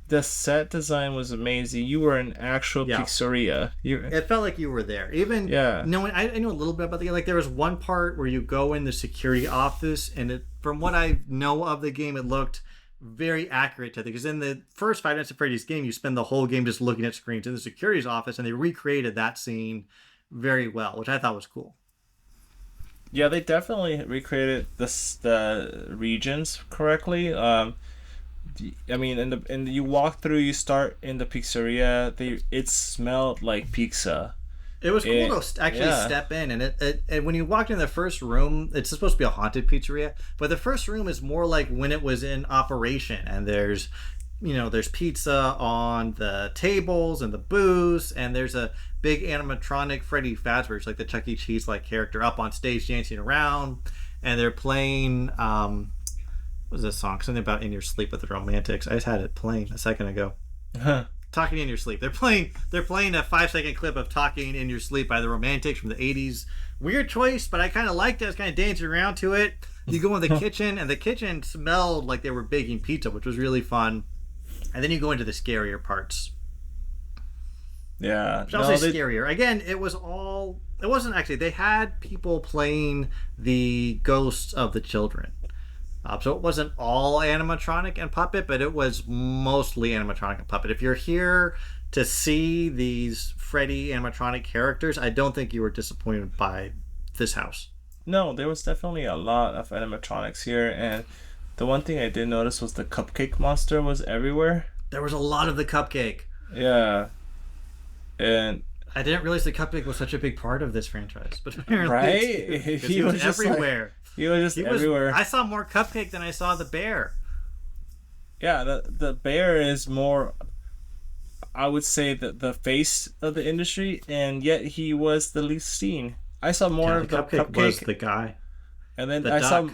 The set design was amazing. You were an actual pizzeria. It felt like you were there. Even knowing, I know a little bit about the game. Like, there was one part where you go in the security office, and from what I know of the game, it looked very accurate to it. Because in the first Five Nights at Freddy's game, you spend the whole game just looking at screens in the security's office, and they recreated that scene very well, which I thought was cool. Yeah, they definitely recreated the regions correctly. I mean, you walk through, you start in the pizzeria. It smelled like pizza. It was cool to actually step in, and when you walked in the first room, it's supposed to be a haunted pizzeria, but the first room is more like when it was in operation, and there's pizza on the tables and the booths, and there's a big animatronic Freddy Fazbear's, like the Chuck E. Cheese like character, up on stage dancing around, and they're playing what was this song? Something about In Your Sleep with the Romantics. I just had it playing a second ago. Talking in Your Sleep. They're playing a 5-second clip of Talking in Your Sleep by the Romantics from the 80s. Weird choice, but I kind of liked it. I was kind of dancing around to it. You go in the kitchen, and the kitchen smelled like they were baking pizza, which was really fun. And then you go into the scarier parts. Yeah. Which I'll say scarier. Again, it wasn't actually, they had people playing the ghosts of the children. So it wasn't all animatronic and puppet, but it was mostly animatronic and puppet. If you're here to see these Freddy animatronic characters, I don't think you were disappointed by this house. No, there was definitely a lot of animatronics here, and the one thing I did notice was the cupcake monster was everywhere. There was a lot of the cupcake. Yeah. And I didn't realize the cupcake was such a big part of this franchise, but apparently he was just everywhere. He was just everywhere. I saw more cupcake than I saw the bear. Yeah, the bear is more, I would say, the face of the industry, and yet he was the least seen. I saw more of the cupcake. Was the guy. And then saw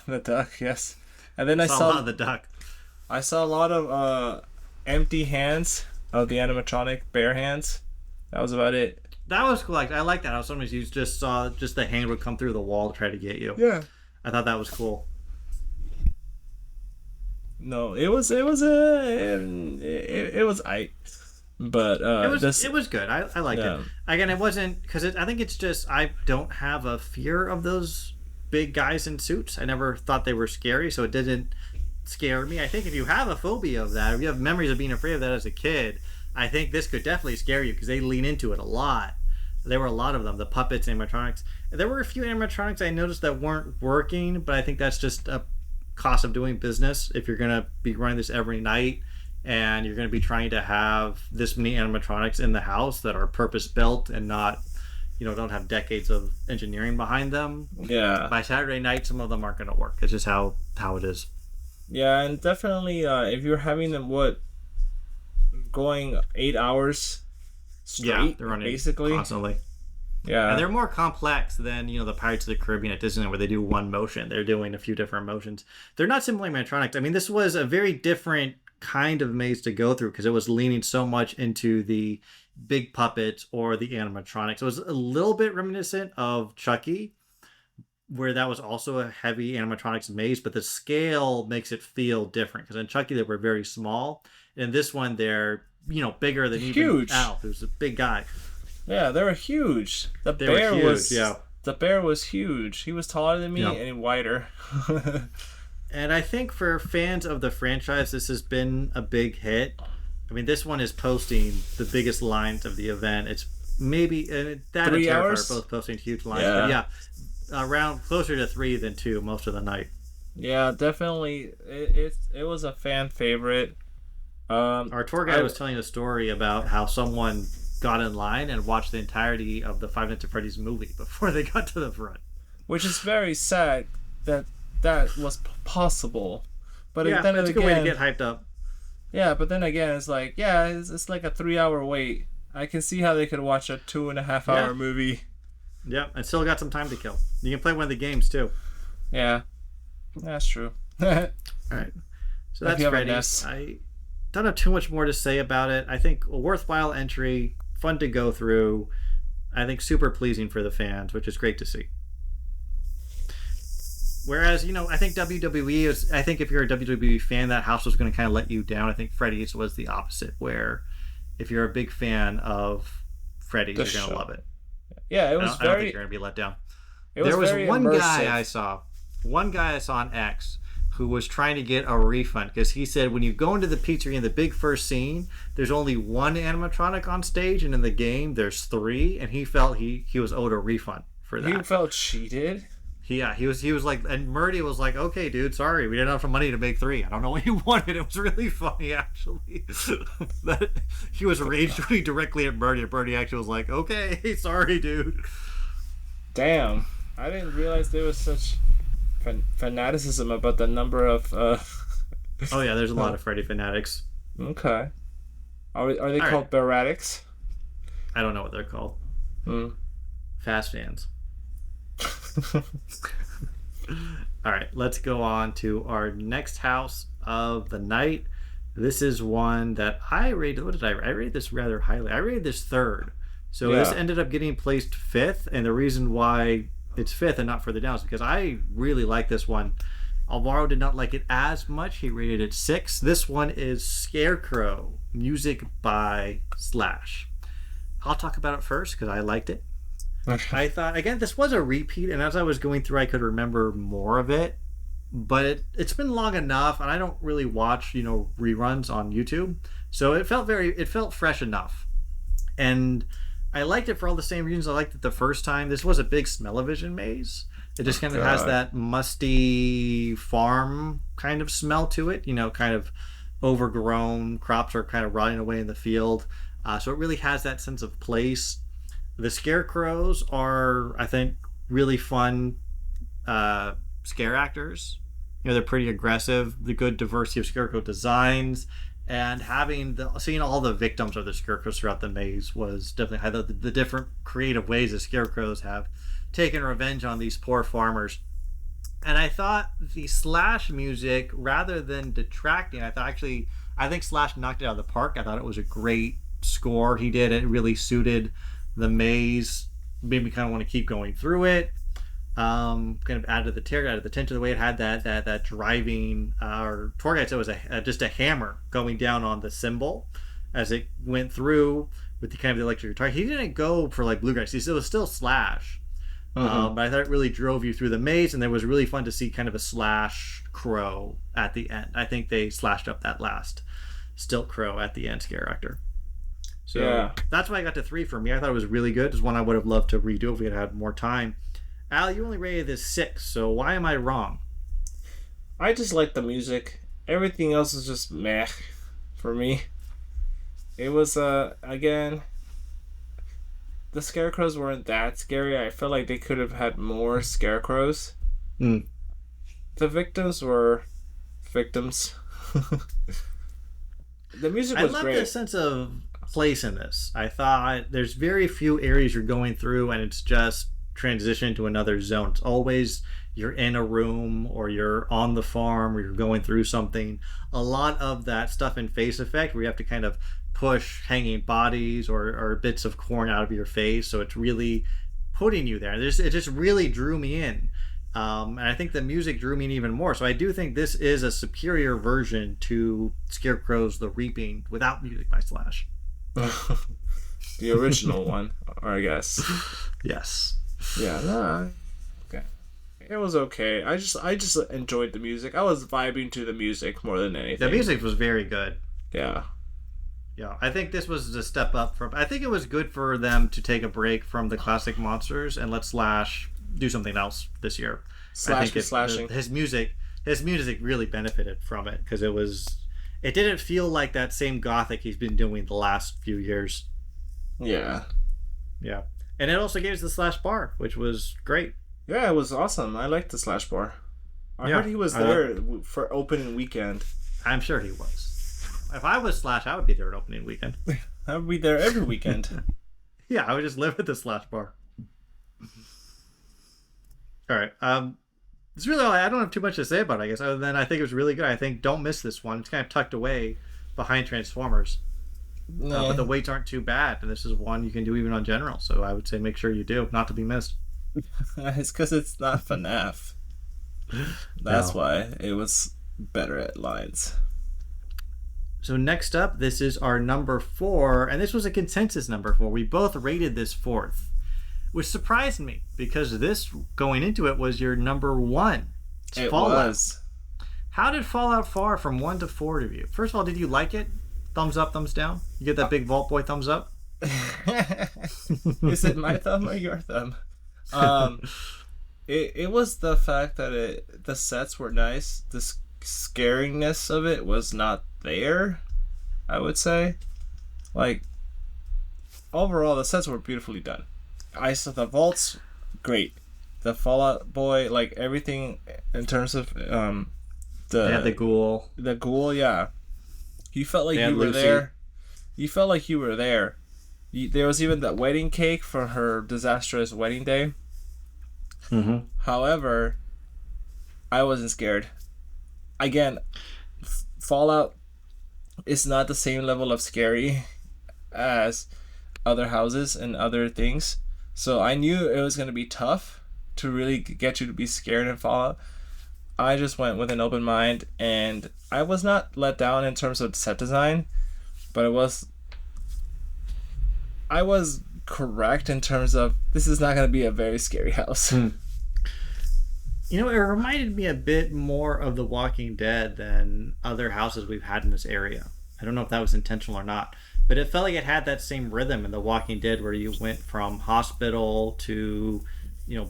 the duck, yes. And then I saw a lot of the duck. I saw a lot of empty hands of the animatronic bear hands. That was about it. That was cool. I like that. How sometimes you just saw just the hand would come through the wall to try to get you. Yeah. I thought that was cool. No, it was I, but it was good. I liked it. Again, it wasn't because I think it's just I don't have a fear of those big guys in suits. I never thought they were scary, so it didn't scare me. I think if you have a phobia of that, or you have memories of being afraid of that as a kid, I think this could definitely scare you because they lean into it a lot. There were a lot of them, the puppets, animatronics. There were a few animatronics I noticed that weren't working, but I think that's just a cost of doing business. If you're going to be running this every night and you're going to be trying to have this many animatronics in the house that are purpose built and not, don't have decades of engineering behind them. Yeah. By Saturday night, some of them aren't going to work. It's just how it is. Yeah, and definitely if you're having them going 8 hours straight, they're running basically constantly. Yeah, and they're more complex than the Pirates of the Caribbean at Disneyland, where they do one motion. They're doing a few different motions. They're not simply animatronics. I mean, this was a very different kind of maze to go through because it was leaning so much into the big puppets or the animatronics. It was a little bit reminiscent of Chucky, where that was also a heavy animatronics maze, but the scale makes it feel different because in Chucky they were very small, and this one they're bigger than huge. Even Alf, who's a big guy. Yeah, they were huge. The bear was huge. He was taller than me and wider. And I think for fans of the franchise, this has been a big hit. I mean, this one is posting the biggest lines of the event. It's maybe that 3 and Terrifier hours? are both posting huge lines. Yeah. But around closer to 3 than 2 most of the night. Yeah, definitely. It was a fan favorite. Our tour guide was telling a story about how someone got in line and watched the entirety of the Five Nights at Freddy's movie before they got to the front. Which is very sad that was possible. But then that's again, a good way to get hyped up. Yeah, but then again, it's like, it's like a 3-hour wait. I can see how they could watch a 2.5-hour movie. Yeah, and still got some time to kill. You can play one of the games too. Yeah, that's true. All right, so that's Freddy's. I don't have too much more to say about it. I think a worthwhile entry, fun to go through. I think super pleasing for the fans, which is great to see. Whereas, I think WWE is. I think if you're a WWE fan, that house was going to kind of let you down. I think Freddy's was the opposite, where if you're a big fan of Freddy's, you're going to love it. Yeah, it was I don't think you're going to be let down. There was one immersive. One guy I saw on X who was trying to get a refund because he said when you go into the pizzeria in the big first scene, there's only one animatronic on stage, and in the game there's 3, and he felt he was owed a refund for that. He felt cheated. Yeah, he was like, and Murdy was like, okay, dude, sorry, we didn't have enough money to make 3. I don't know what you wanted. It was really funny, actually. That he was rage tweeting directly at Murdy, and Murdy actually was like, okay, sorry, dude. Damn, I didn't realize there was such fanaticism about the number of. Oh yeah, there's a lot of Freddy fanatics. Okay, are they All called Baratics? I don't know what they're called. Fast fans. All right, let's go on to our next house of the night. This is one that I rated. What did I rate this rather highly? I rated this 3rd. So this ended up getting placed 5th, and the reason why it's 5th and not further down is because I really like this one. Alvaro did not like it as much. He rated it 6. This one is Scarecrow, music by Slash. I'll talk about it first because I liked it. I thought, again, this was a repeat, and as I was going through, I could remember more of it. But it's been long enough, and I don't really watch, reruns on YouTube. So it felt fresh enough. And I liked it for all the same reasons I liked it the first time. This was a big smell-o-vision maze. It just kind of has that musty farm kind of smell to it, kind of overgrown. Crops are kind of rotting away in the field. So it really has that sense of place. The scarecrows are, I think, really fun scare actors. They're pretty aggressive. The good diversity of scarecrow designs, and seeing all the victims of the scarecrows throughout the maze was definitely high. The different creative ways the scarecrows have taken revenge on these poor farmers. And I thought the Slash music, rather than detracting, I think Slash knocked it out of the park. I thought it was a great score he did. It really suited The maze made me kind of want to keep going through it. Kind of added the tension, the way it had that driving. Our tour guide said it was just a hammer going down on the cymbal as it went through with the kind of the electric guitar. He didn't go for like bluegrass. He said it was still Slash. But I thought it really drove you through the maze, and it was really fun to see kind of a Slash crow at the end. I think they slashed up that last stilt crow at the end scare actor. So that's why I got to 3 for me. I thought it was really good. It's one I would have loved to redo if we had had more time. Al, you only rated this 6, so why am I wrong? I just like the music. Everything else is just meh for me. It was, again, the scarecrows weren't that scary. I feel like they could have had more scarecrows. The victims were victims. The music was great. I love the sense of place in this. I thought there's very few areas you're going through and it's just transition to another zone. It's always you're in a room or you're on the farm or you're going through something. A lot of that stuff in Face Effect where you have to kind of push hanging bodies or bits of corn out of your face, so it's really putting you there. It just really drew me in, and I think the music drew me in even more. So I do think this is a superior version to Scarecrow's The Reaping without music by Slash. The original one, or I guess. Yes. Yeah. No. Okay. It was okay. I just enjoyed the music. I was vibing to the music more than anything. The music was very good. Yeah. Yeah, I think this was a step up from. I think it was good for them to take a break from the classic monsters and let Slash do something else this year. Slash be slashing. His music really benefited from it because it didn't feel like that same gothic he's been doing the last few years. Yeah. Yeah, and it also gave us the Slash bar, which was great. Yeah, it was awesome. I liked the Slash bar. I heard he was there for opening weekend. I'm sure he was. If I was Slash, I would be there at opening weekend. I would be there every weekend. Yeah, I would just live at the Slash bar. All right. It's really all. I don't have too much to say about it, I guess, other than I think it was really good. I think don't miss this one. It's kind of tucked away behind Transformers. But the weights aren't too bad, and this is one you can do even on General. So I would say make sure you do, not to be missed. It's because it's not FNAF. That's why it was better at lines. So next up, this is our number 4, and this was a consensus number 4. We both rated this 4th, which surprised me because this, going into it, was your number 1. It Fallout. Was. How did Fallout fall from 1 to 4 to you? First of all, did you like it? Thumbs up, thumbs down? You get that big Vault Boy thumbs up? Is it my thumb or your thumb? It was the fact that the sets were nice. The scariness of it was not there, I would say. Like, overall, the sets were beautifully done. I saw the vaults, great. The Fallout Boy, like everything in terms of the ghoul. The ghoul, yeah. You felt like you were there. You felt like you were there. There was even that wedding cake for her disastrous wedding day. Mm-hmm. However, I wasn't scared. Again, Fallout is not the same level of scary as other houses and other things. So I knew it was going to be tough to really get you to be scared in Fallout. I just went with an open mind, and I was not let down in terms of set design, but I was correct in terms of this is not going to be a very scary house. You know, it reminded me a bit more of The Walking Dead than other houses we've had in this area. I don't know if that was intentional or not, but it felt like it had that same rhythm in The Walking Dead where you went from hospital to,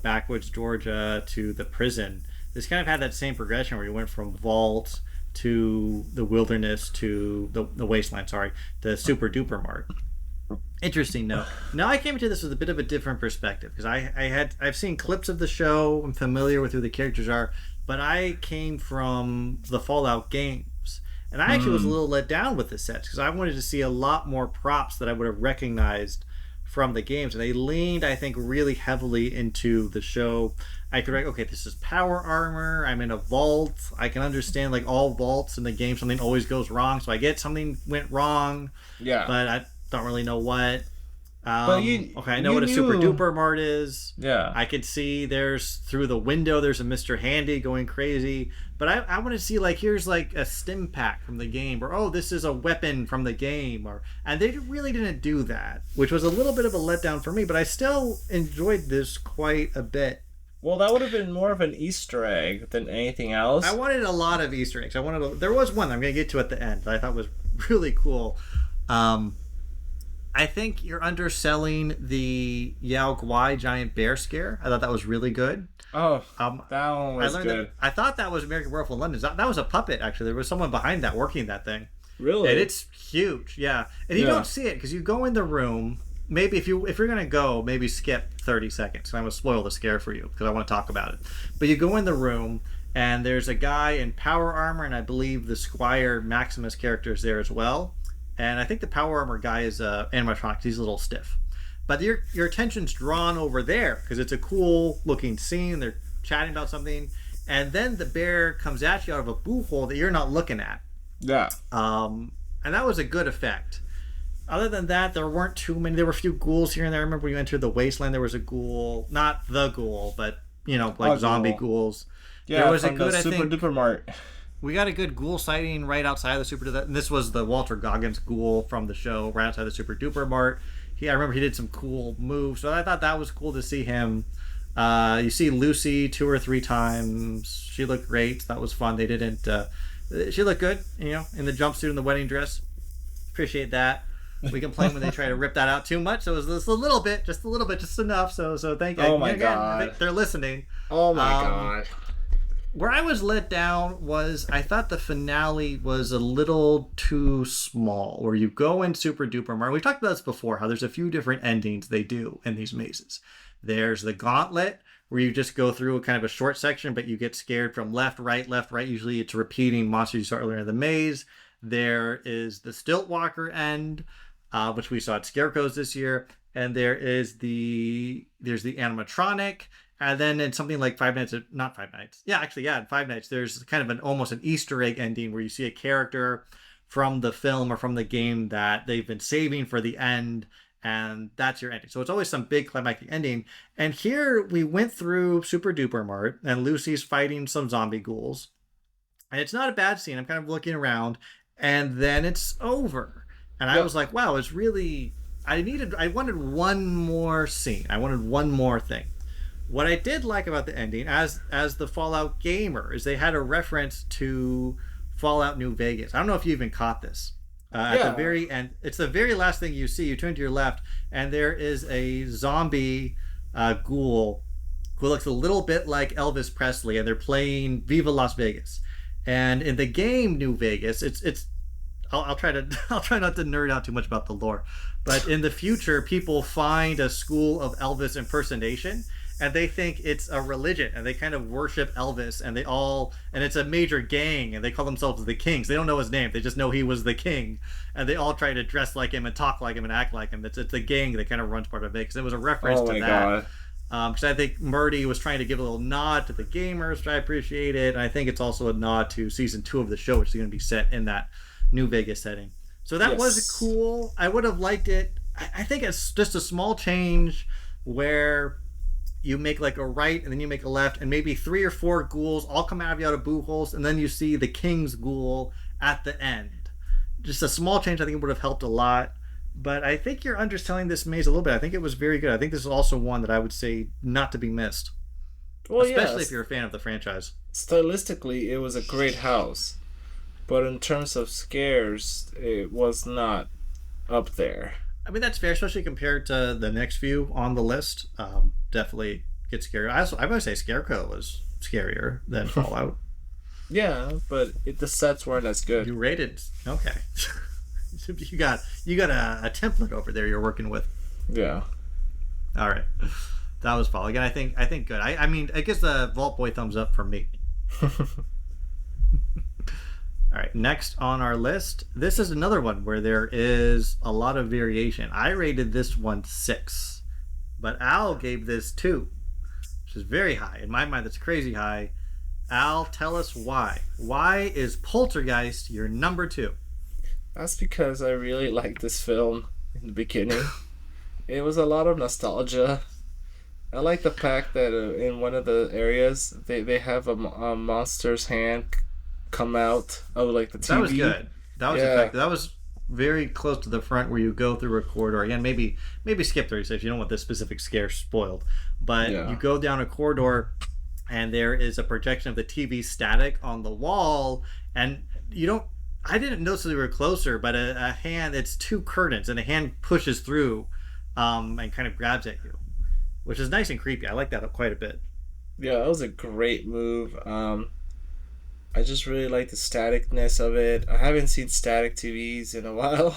backwoods Georgia to the prison. This kind of had that same progression where you went from vault to the wilderness to the wasteland, the super duper mark. Interesting note. Now I came into this with a bit of a different perspective because I've seen clips of the show. I'm familiar with who the characters are, but I came from the Fallout games, and I actually was a little let down with the sets because I wanted to see a lot more props that I would have recognized from the games, and they leaned, I think, really heavily into the show. I could okay, this is power armor. I'm in a vault. I can understand like all vaults in the game. Something always goes wrong, so I get something went wrong. Yeah, but I don't really know what. But Okay, I know what a super duper mart is. Yeah. I could see there's through the window there's a Mr. Handy going crazy. But I want to see like here's like a stim pack from the game, or oh, this is a weapon from the game, and they really didn't do that, which was a little bit of a letdown for me. But I still enjoyed this quite a bit. Well, that would have been more of an Easter egg than anything else. I wanted a lot of Easter eggs. There was one I'm going to get to at the end that I thought was really cool. I think you're underselling the Yao Guai giant bear scare. I thought that was really good. Oh, that one was good. I thought that was American Werewolf in London. That was a puppet, actually. There was someone behind that working that thing. Really? And it's huge, yeah. And you don't see it because you go in the room. Maybe if you're going to go, maybe skip 30 seconds. I'm going to spoil the scare for you because I want to talk about it. But you go in the room, and there's a guy in power armor, and I believe the Squire Maximus character is there as well. And I think the power armor guy is animatronic. He's a little stiff. But your attention's drawn over there because it's a cool looking scene. They're chatting about something. And then the bear comes at you out of a boo hole that you're not looking at. Yeah. And that was a good effect. Other than that, there weren't too many. There were a few ghouls here and there. I remember when you entered the wasteland, there was a ghoul. Not the ghoul, but, like zombie ghouls. Yeah, there was from a good, the Super Duper Mart. We got a good ghoul sighting right outside of the Super Duper. And this was the Walter Goggins ghoul from the show, right outside the Super Duper Mart. I remember he did some cool moves, so I thought that was cool to see him. You see Lucy 2 or 3 times. She looked great. That was fun. They didn't. She looked good, in the jumpsuit and the wedding dress. Appreciate that. We complain when they try to rip that out too much. So it was just a little bit, just enough. So thank you. Oh my God. They're listening. Oh my God. Where I was let down was I thought the finale was a little too small. Where you go in Super Duper Mart. We've talked about this before, how there's a few different endings they do in these mazes. There's the Gauntlet, where you just go through a kind of a short section, but you get scared from left, right. Usually it's repeating monsters you saw earlier in the maze. There is the Stiltwalker end, which we saw at Scarecrow's this year. And there's the animatronic. And then in something like Five Nights, not Five Nights. Yeah, actually, in Five Nights, there's kind of almost an Easter egg ending where you see a character from the film or from the game that they've been saving for the end, and that's your ending. So it's always some big climactic ending. And here we went through Super Duper Mart, and Lucy's fighting some zombie ghouls. And it's not a bad scene. I'm kind of looking around, and then it's over. And I was like, wow, it's really... I wanted one more scene. I wanted one more thing. What I did like about the ending, as the Fallout gamer, is they had a reference to Fallout New Vegas. I don't know if you even caught this. At the very end, it's the very last thing you see. You turn to your left, and there is a zombie ghoul who looks a little bit like Elvis Presley, and they're playing Viva Las Vegas. And in the game New Vegas, it's I'll try not to nerd out too much about the lore, but in the future, people find a school of Elvis impersonation. And they think it's a religion, and they kind of worship Elvis, and and it's a major gang, and they call themselves the Kings. They don't know his name; they just know he was the king, and they all try to dress like him and talk like him and act like him. It's a gang that kind of runs part of Vegas. It was a reference to that. Because I think Murdy was trying to give a little nod to the gamers, which I appreciate it. And I think it's also a nod to season 2 of the show, which is going to be set in that New Vegas setting. So that was cool. I would have liked it. I think it's just a small change where you make like a right and then you make a left, and maybe 3 or 4 ghouls all come out of boo holes, and then you see the King's ghoul at the end. Just a small change. I think it would have helped a lot. But I think you're underselling this maze a little bit. I think it was very good. I think this is also one that I would say not to be missed. Well, especially if you're a fan of the franchise. Stylistically, it was a great house. But in terms of scares, it was not up there. I mean, that's fair, especially compared to the next few on the list. Definitely gets scarier. I'm going to say Scarecrow was scarier than Fallout. Yeah, but the sets weren't as good. You rated... Okay. You got a template over there you're working with. Yeah. All right. That was Fallout. Again, I think good. I mean, I guess the Vault Boy thumbs up for me. All right, next on our list, this is another one where there is a lot of variation. I rated this one 6, but Al gave this 2, which is very high. In my mind, that's crazy high. Al, tell us why. Why is Poltergeist your number 2? That's because I really liked this film in the beginning. It was a lot of nostalgia. I like the fact that in one of the areas they have a monster's hand come out of like the TV. That was good. That was Yeah. effective. That was very close to the front where you go through a corridor. Again, maybe skip 30 seconds. You don't want this specific scare spoiled. But Yeah. you go down a corridor and there is a projection of the TV static on the wall, and you don't I didn't notice that we were closer, but a hand, it's two curtains and a hand pushes through and kind of grabs at you, which is nice and creepy. I like that quite a bit. Yeah, that was a great move. I just really like the staticness of it. I haven't seen static TVs in a while.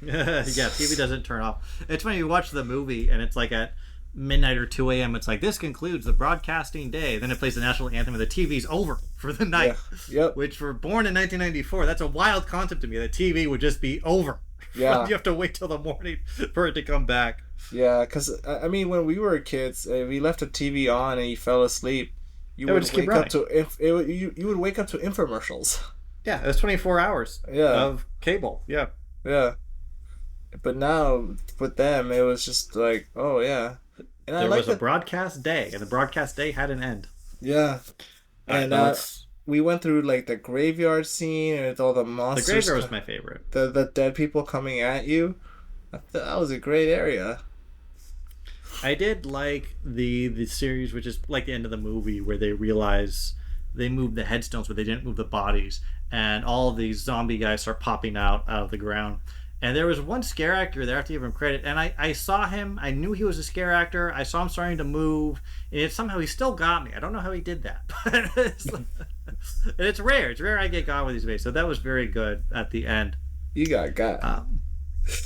Yeah, TV doesn't turn off. It's when you watch the movie and it's like at midnight or 2 a.m. It's like, this concludes the broadcasting day. Then it plays the national anthem and the TV's over for the night. Yeah. Yep. Which, for born in 1994, that's a wild concept to me. The TV would just be over. Yeah. You have to wait till the morning for it to come back. Yeah, because, I mean, when we were kids, we left the TV on and you fell asleep, you It would would just keep wake up running. to you would wake up to infomercials. Yeah, it's 24 hours of cable. Yeah. Yeah. But now, with them, it was just like, oh, yeah. And I There like was a broadcast day, and the broadcast day had an end. Yeah. And we went through, like, the graveyard scene and with all the The monsters. graveyard was my favorite. The dead people coming at you. I thought that was a great area. I did like the series, which is like the end of the movie, where they realize they moved the headstones, but they didn't move the bodies, and all of these zombie guys start popping out of the ground. And there was one scare actor there, I have to give him credit, and I saw him, I knew he was a scare actor, I saw him starting to move, and somehow he still got me. I don't know how he did that, but and it's rare I get got with these movies, so that was very good at the end. You got.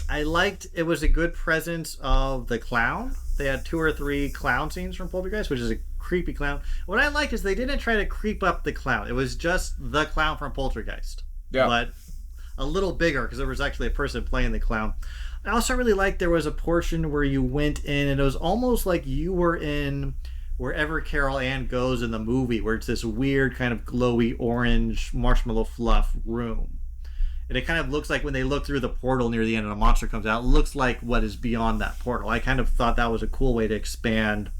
I liked, it was a good presence of the clown. They had 2 or 3 clown scenes from Poltergeist, which is a creepy clown. What I liked is they didn't try to creep up the clown. It was just the clown from Poltergeist. Yeah. But a little bigger, because there was actually a person playing the clown. I also really liked there was a portion where you went in and it was almost like you were in wherever Carol Ann goes in the movie, where it's this weird kind of glowy orange marshmallow fluff room. And it kind of looks like when they look through the portal near the end and a monster comes out, it looks like what is beyond that portal. I kind of thought that was a cool way to expand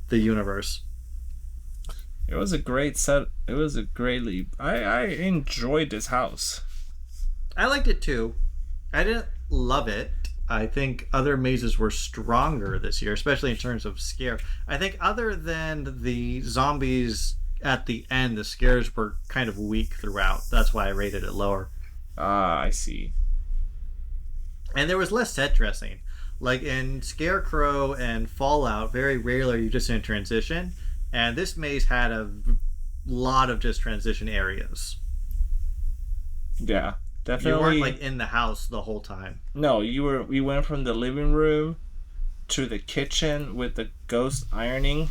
the universe. It was a great set. It was a great leap. I enjoyed this house. I liked it too. I didn't love it. I think other mazes were stronger this year, especially in terms of scare. I think other than the zombies at the end, the scares were kind of weak throughout. That's why I rated it lower. Ah, I see. And there was less set dressing. Like in Scarecrow and Fallout, very rarely are you just in transition. And this maze had a lot of just transition areas. Yeah, definitely. You weren't like in the house the whole time. No, we went from the living room to the kitchen with the ghost ironing.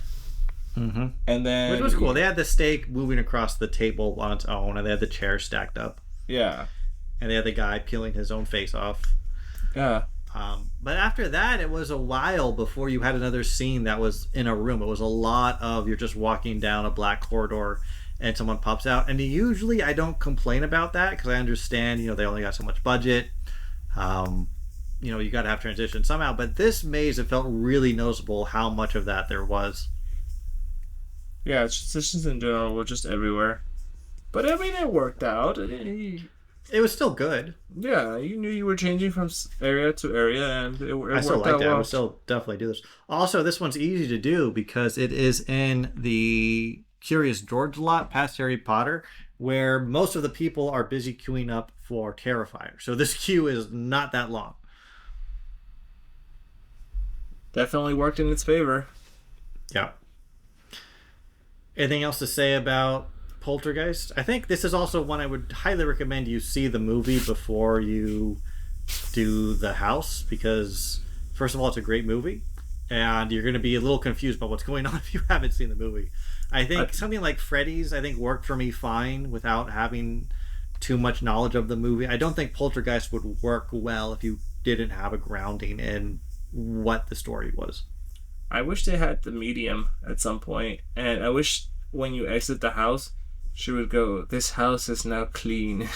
Mm-hmm. And then... Which was cool. They had the steak moving across the table on its own, and they had the chairs stacked up. Yeah. And they had the guy peeling his own face off. Yeah. But after that, it was a while before you had another scene that was in a room. It was a lot of you're just walking down a black corridor and someone pops out. And usually I don't complain about that because I understand, they only got so much budget. You got to have transition somehow. But this maze, it felt really noticeable how much of that there was. Yeah, transitions in general were just everywhere. But I mean, it worked out. It was still good. Yeah, you knew you were changing from area to area, and it worked out well. I still liked it. I would still definitely do this. Also, this one's easy to do because it is in the Curious George lot past Harry Potter, where most of the people are busy queuing up for Terrifier. So this queue is not that long. Definitely worked in its favor. Yeah. Anything else to say about Poltergeist? I think this is also one I would highly recommend you see the movie before you do the house, because first of all, it's a great movie and you're going to be a little confused about what's going on if you haven't seen the movie. I think something like Freddy's worked for me fine without having too much knowledge of the movie. I don't think Poltergeist would work well if you didn't have a grounding in what the story was. I wish they had the medium at some point, and I wish when you exit the house, she would go, "This house is now clean."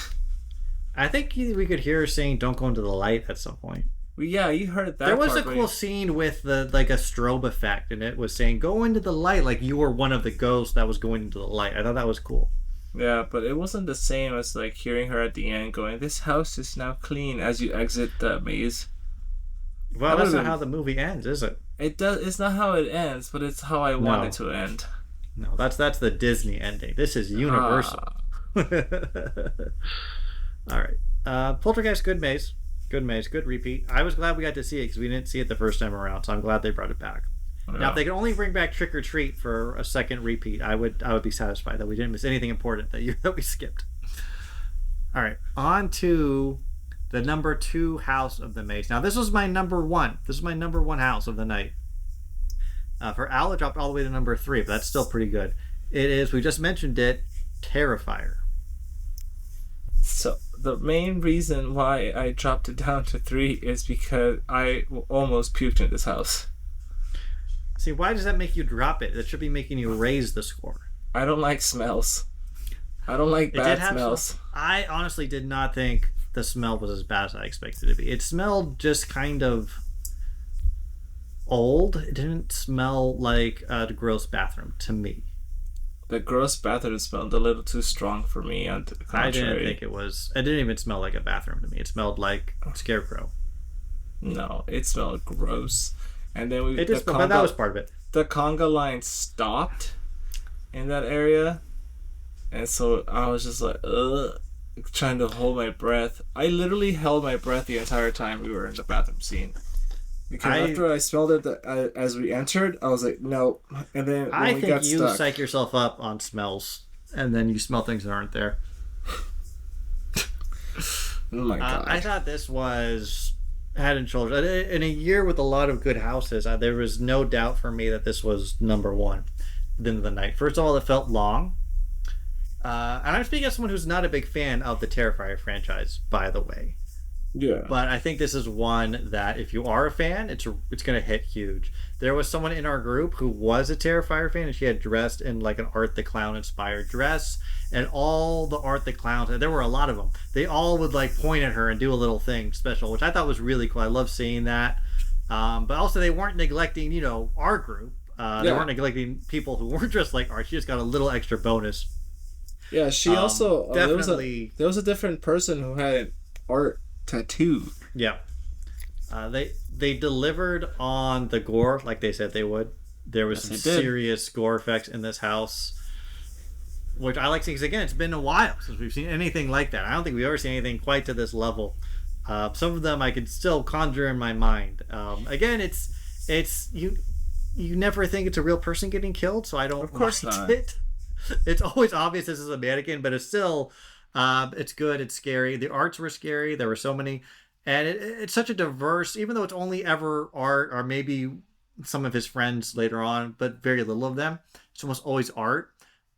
I think we could hear her saying, "Don't go into the light" at some point. Well, yeah, you heard that. There was part, a cool scene with the like a strobe effect, and it was saying "Go into the light," like you were one of the ghosts that was going into the light. I thought that was cool. Yeah, but it wasn't the same as like hearing her at the end going, "This house is now clean" as you exit the maze. Well, that's not how the movie ends, is it? It does. It's not how it ends, but it's how I want it to end. No, that's the Disney ending. This is Universal. All right. Poltergeist, good maze. Good repeat. I was glad we got to see it because we didn't see it the first time around, so I'm glad they brought it back. Yeah. Now, if they could only bring back Trick or Treat for a second repeat, I would be satisfied that we didn't miss anything important that we skipped. All right, on to the number 2 house of the maze. Now, this was my number 1. This is my number 1 house of the night. For Al, it dropped all the way to number 3, but that's still pretty good. It is, we just mentioned it, Terrifier. So the main reason why I dropped it down to 3 is because I almost puked in this house. See, why does that make you drop it? That should be making you raise the score. I don't like smells. I don't like bad smells. I honestly did not think the smell was as bad as I expected it to be. It smelled just kind of old. It didn't smell like a gross bathroom to me. The gross bathroom smelled a little too strong for me. On the contrary, I didn't think it was. It didn't even smell like a bathroom to me. It smelled like a scarecrow. No, it smelled gross. And then but that was part of it. The conga line stopped in that area, and so I was just like, trying to hold my breath. I literally held my breath the entire time we were in the bathroom scene. Because after I smelled it as we entered, I was like, no. And then when I we think got you stuck, psych yourself up on smells, and then you smell things that aren't there. Oh my god! I thought this was head and shoulders. In a year with a lot of good houses, there was no doubt for me that this was number 1 at the end of the night. First of all, it felt long. And I'm speaking as someone who's not a big fan of the Terrifier franchise, by the way. Yeah. But I think this is one that if you are a fan, it's going to hit huge. There was someone in our group who was a Terrifier fan, and she had dressed in like an Art the Clown inspired dress, and all the Art the Clowns, and there were a lot of them, they all would like point at her and do a little thing special, which I thought was really cool. I love seeing that. But also they weren't neglecting, our group. They weren't neglecting people who weren't dressed like Art. She just got a little extra bonus. Yeah, she also definitely there was a different person who had an Art tattoo. Yeah. They delivered on the gore like they said they would. There was some serious gore effects in this house, which I like to see, because again, it's been a while since we've seen anything like that. I don't think we've ever seen anything quite to this level. Some of them I could still conjure in my mind. Again, it's you never think it's a real person getting killed, so I don't. Of course mind not. It. It's always obvious this is a mannequin, but it's still. It's good. It's scary. The arts were scary. There were so many, and it's such a diverse. Even though it's only ever Art, or maybe some of his friends later on, but very little of them. It's almost always Art.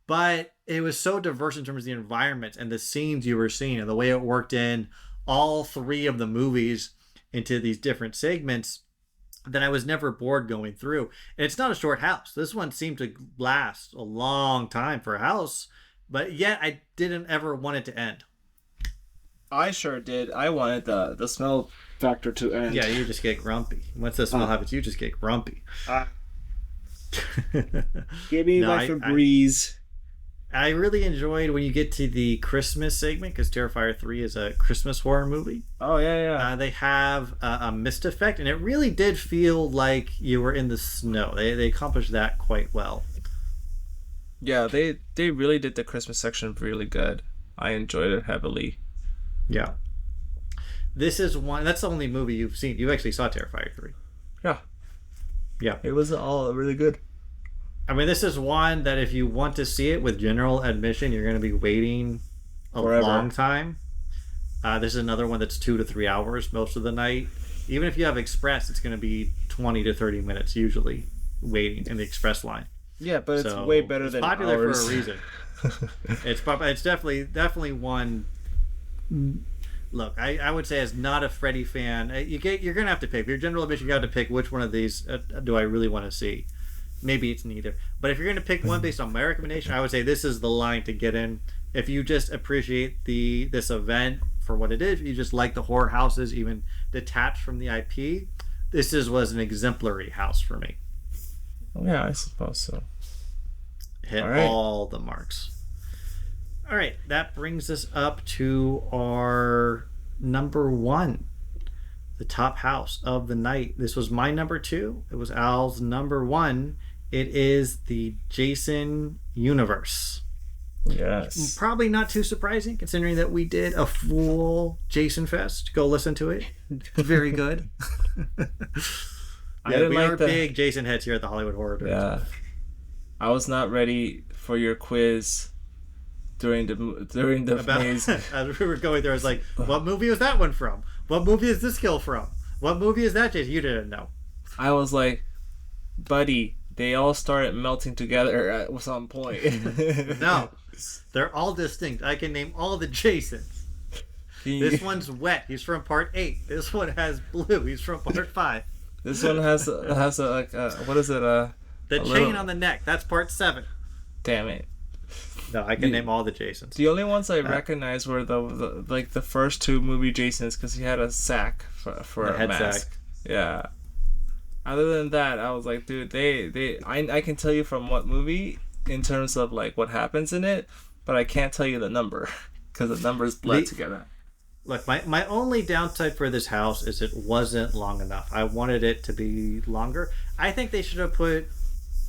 But it was so diverse in terms of the environment and the scenes you were seeing, and the way it worked in all 3 of the movies into these different segments, that I was never bored going through. And it's not a short house. This one seemed to last a long time for a house. But yet, I didn't ever want it to end. I sure did. I wanted the smell factor to end. Yeah, you just get grumpy. Once the smell happens, you just get grumpy. Give me my Febreze. I really enjoyed when you get to the Christmas segment, because Terrifier 3 is a Christmas horror movie. Oh, yeah. They have a mist effect, and it really did feel like you were in the snow. They accomplished that quite well. Yeah, they really did the Christmas section really good. I enjoyed it heavily. Yeah. This is one... That's the only movie you've seen. You actually saw Terrifier 3. Yeah. Yeah. It was all really good. I mean, this is one that if you want to see it with general admission, you're going to be waiting a long time. This is another one that's 2 to 3 hours most of the night. Even if you have Express, it's going to be 20 to 30 minutes usually waiting in the Express line. Yeah, but it's way better than popular ours. For a reason. It's definitely one. Look, I would say as not a Freddy fan, you're gonna have to pick. If you're general admission, you have to pick which one of these do I really want to see. Maybe it's neither. But if you're gonna pick one based on my recommendation, I would say this is the line to get in. If you just appreciate this event for what it is, you just like the horror houses, even detached from the IP, was an exemplary house for me. Yeah, I suppose so. Hit all the marks. All right, that brings us up to our number 1, the top house of the night. This was my number 2. It was Al's number 1. It is the Jason universe. Yes. Probably not too surprising, considering that we did a full Jason Fest. Go listen to it. Very good. Yeah, we are big Jason heads here at the Hollywood Horror Nerds. Yeah. I was not ready for your quiz during the maze. As we were going there, I was like, what movie was that one from? What movie is this kill from? What movie is that, Jason? You didn't know. I was like, buddy, they all started melting together at some point. No, they're all distinct. I can name all the Jasons. This one's wet. He's from part 8. This one has blue. He's from part 5. This one has a what is it? The chain on the neck. That's part 7. Damn it. No, I can name all the Jasons. The only ones I recognize were the first 2 movie Jasons, because he had a sack for a mask. Sack. Yeah. Other than that, I was like, dude, I can tell you from what movie in terms of like what happens in it, but I can't tell you the number because the numbers blend together. Look, my only downside for this house is it wasn't long enough. I wanted it to be longer. I think they should have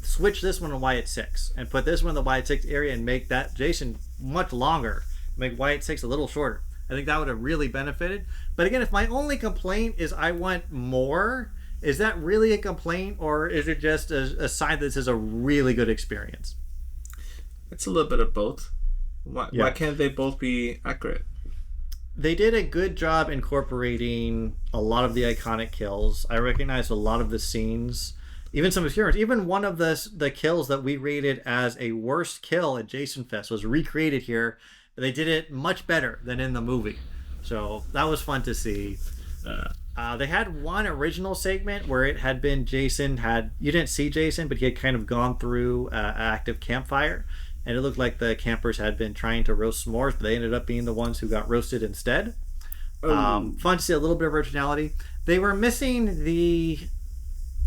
switch this one to Wyatt 6 and put this one in the Wyatt 6 area and make that Jason much longer. Make Wyatt 6 a little shorter. I think that would have really benefited. But again, if my only complaint is I want more, is that really a complaint, or is it just a sign that this is a really good experience? It's a little bit of both. Why can't they both be accurate? They did a good job incorporating a lot of the iconic kills. I recognized a lot of the scenes. Even some appearance, even one of the kills that we rated as a worst kill at Jason Fest was recreated here, but they did it much better than in the movie. So that was fun to see. They had one original segment where it had been you didn't see Jason, but he had kind of gone through an active campfire, and it looked like the campers had been trying to roast s'mores, but they ended up being the ones who got roasted instead. Fun to see a little bit of originality. They were missing the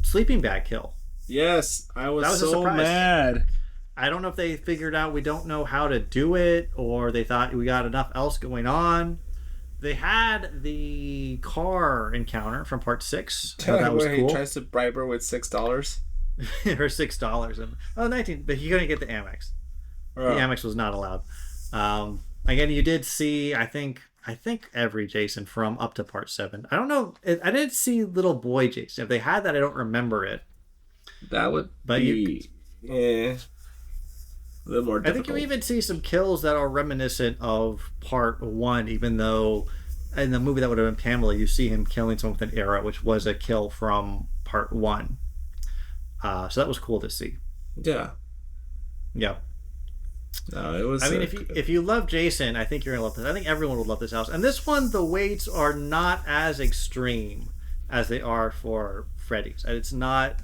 sleeping bag kill. Yes, I was so mad. I don't know if they figured out we don't know how to do it, or they thought we got enough else going on. They had the car encounter from part 6. That was cool. He tries to bribe her with $6. Or $6 and 19, but you couldn't get the Amex. The Amex was not allowed. Again, you did see, I think every Jason from up to part 7. I don't know. I didn't see little boy Jason. If they had that, I don't remember it. That would be a little more difficult. I think you even see some kills that are reminiscent of part 1, even though in the movie that would have been Pamela, you see him killing someone with an arrow, which was a kill from part 1. So that was cool to see. Yeah. Yeah. No, it was. I mean, if you love Jason, I think you're gonna love this. I think everyone would love this house. And this one, the weights are not as extreme as they are for Freddy's. And it's not.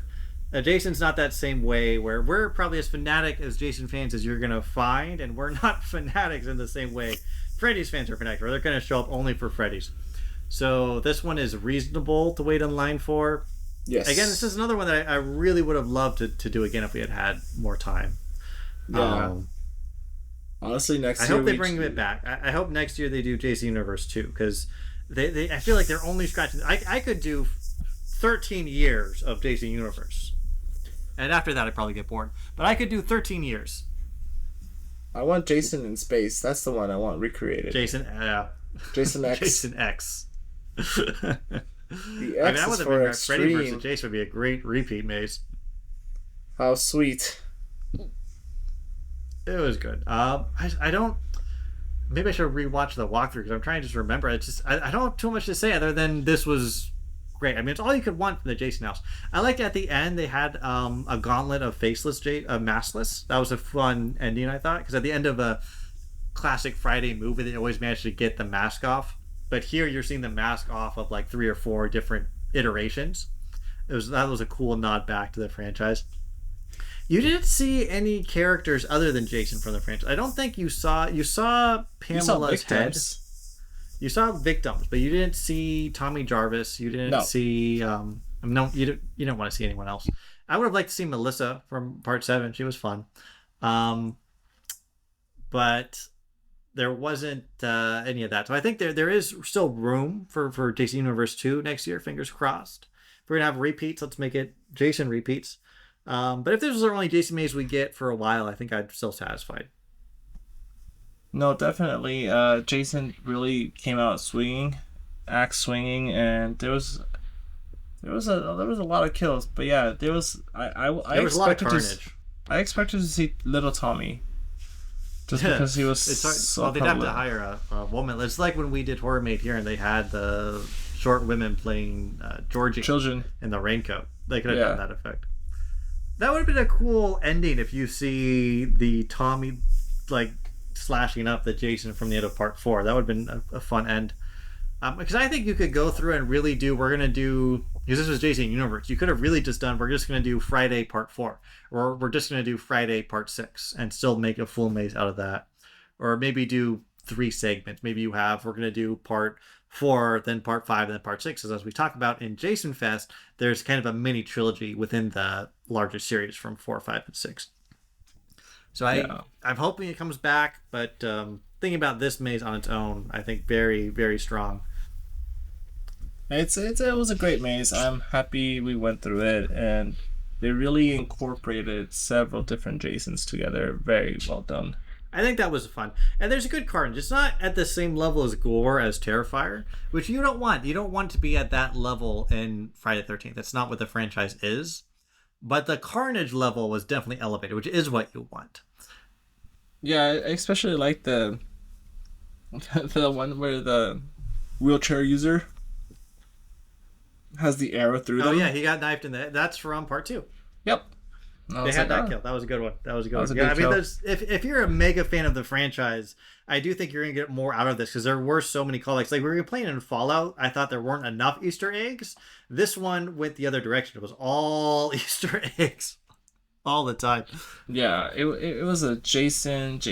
Jason's not that same way where we're probably as fanatic as Jason fans as you're gonna find, and we're not fanatics in the same way Freddy's fans are fanatics. Where they're gonna show up only for Freddy's. So this one is reasonable to wait in line for. Yes. Again, this is another one that I really would have loved to do again if we had more time. Yeah. Honestly, next year I hope they bring it back. I hope next year they do Jason Universe 2, because I feel like they're only scratching. I could do 13 years of Jason Universe, and after that I'd probably get bored. But I could do 13 years. I want Jason in space. That's the one I want recreated. Jason X. Jason X. The X I is for extreme. Freddy versus Jason would be a great repeat maze. How sweet. It was good. I don't. Maybe I should rewatch the walkthrough because I'm trying to just remember. I don't have too much to say other than this was great. I mean, it's all you could want from the Jason house. I liked at the end they had a gauntlet of faceless, maskless. That was a fun ending, I thought, because at the end of a classic Friday movie, they always managed to get the mask off. But here you're seeing the mask off of like 3 or 4 different iterations. That was a cool nod back to the franchise. You didn't see any characters other than Jason from the franchise. I don't think you saw Pamela's head. You saw victims, but you didn't see Tommy Jarvis. You didn't see no, you didn't want to see anyone else. I would have liked to see Melissa from Part 7. She was fun, but there wasn't any of that. So I think there is still room for Jason Universe 2 next year. Fingers crossed. If we're gonna have repeats, let's make it Jason repeats. But if this was the only Jason maze we get for a while, I think I'd still satisfied. No, definitely. Jason really came out swinging, axe swinging, and there was a lot of kills. But yeah, there was I was a lot of carnage. I expected to see little Tommy, just because he was so well, they'd have to hire a woman. It's like when we did Horror Made here, and they had the short women playing Georgie children in the raincoat. They could have done that effect. That would have been a cool ending if you see the Tommy like slashing up the Jason from the end of Part 4. That would have been a fun end. Because I think you could go through and really do, because this was Jason Universe, you could have really just done, we're just going to do Friday Part 4, or we're just going to do Friday Part 6 and still make a full maze out of that. Or maybe do 3 segments. Maybe we're going to do Part 4, then Part 5, then Part 6. As we talk about in Jason Fest, there's kind of a mini trilogy within the larger series from 4, 5, and 6. So I'm hoping it comes back, but thinking about this maze on its own, I think very, very strong. It was a great maze. I'm happy we went through it, and they really incorporated several different Jasons together. Very well done. I think that was fun. And there's a good carnage. It's not at the same level as gore as Terrifier, which you don't want. You don't want to be at that level in Friday the 13th. That's not what the franchise is. But the carnage level was definitely elevated, which is what you want. Yeah, I especially like the one where the wheelchair user has the arrow through them. Oh yeah, he got knifed in the. That's from Part 2. Yep. They had that kill. That was a good one. That was a good one. Yeah, I mean, if you're a mega fan of the franchise, I do think you're going to get more out of this because there were so many callbacks. Like we were playing in Fallout, I thought there weren't enough Easter eggs. This one went the other direction. It was all Easter eggs all the time. Yeah, it was a Jason's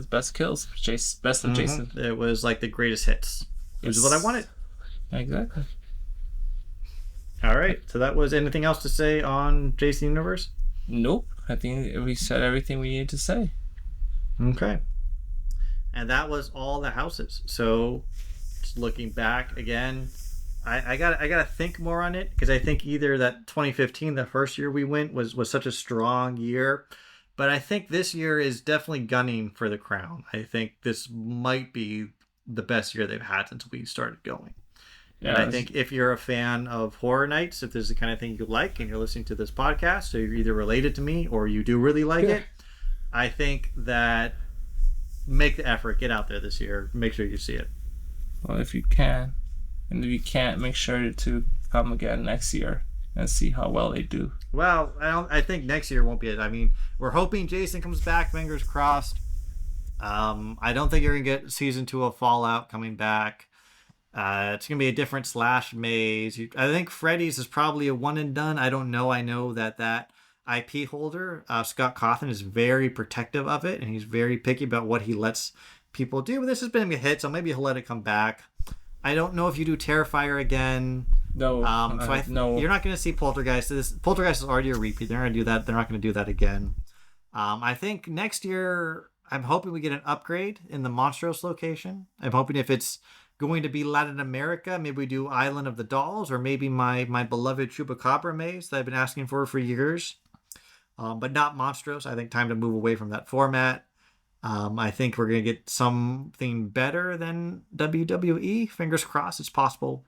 best kills. Best of Jason. It was like the greatest hits. Which is what I wanted. Exactly. All right. So that was anything else to say on Jason Universe? Nope. I think we said everything we needed to say. Okay. And that was all the houses. So just looking back again, I gotta think more on it because I think either that 2015, the first year we went, was such a strong year. But I think this year is definitely gunning for the crown. I think this might be the best year they've had since we started going. And I think if you're a fan of Horror Nights, if this is the kind of thing you like and you're listening to this podcast, so you're either related to me or you do really like it, I think that make the effort, get out there this year, make sure you see it. Well, if you can. And if you can't, make sure to come again next year and see how well they do. Well, I think next year won't be it. I mean, we're hoping Jason comes back, fingers crossed. I don't think you're going to get Season 2 of Fallout coming back. It's going to be a different slash maze. I think Freddy's is probably a one and done. I don't know. I know that IP holder, Scott Cawthon, is very protective of it, and he's very picky about what he lets people do. But this has been a hit, so maybe he'll let it come back. I don't know if you do Terrifier again. No. No. You're not going to see Poltergeist. Poltergeist is already a repeat. They're going to do that. They're not going to do that again. I think next year, I'm hoping we get an upgrade in the Monstros location. I'm hoping if it's going to be Latin America, maybe we do Island of the Dolls, or maybe my beloved Chupacabra maze that I've been asking for years. But not Monstros. I think time to move away from that format. I think we're going to get something better than WWE. Fingers crossed. It's possible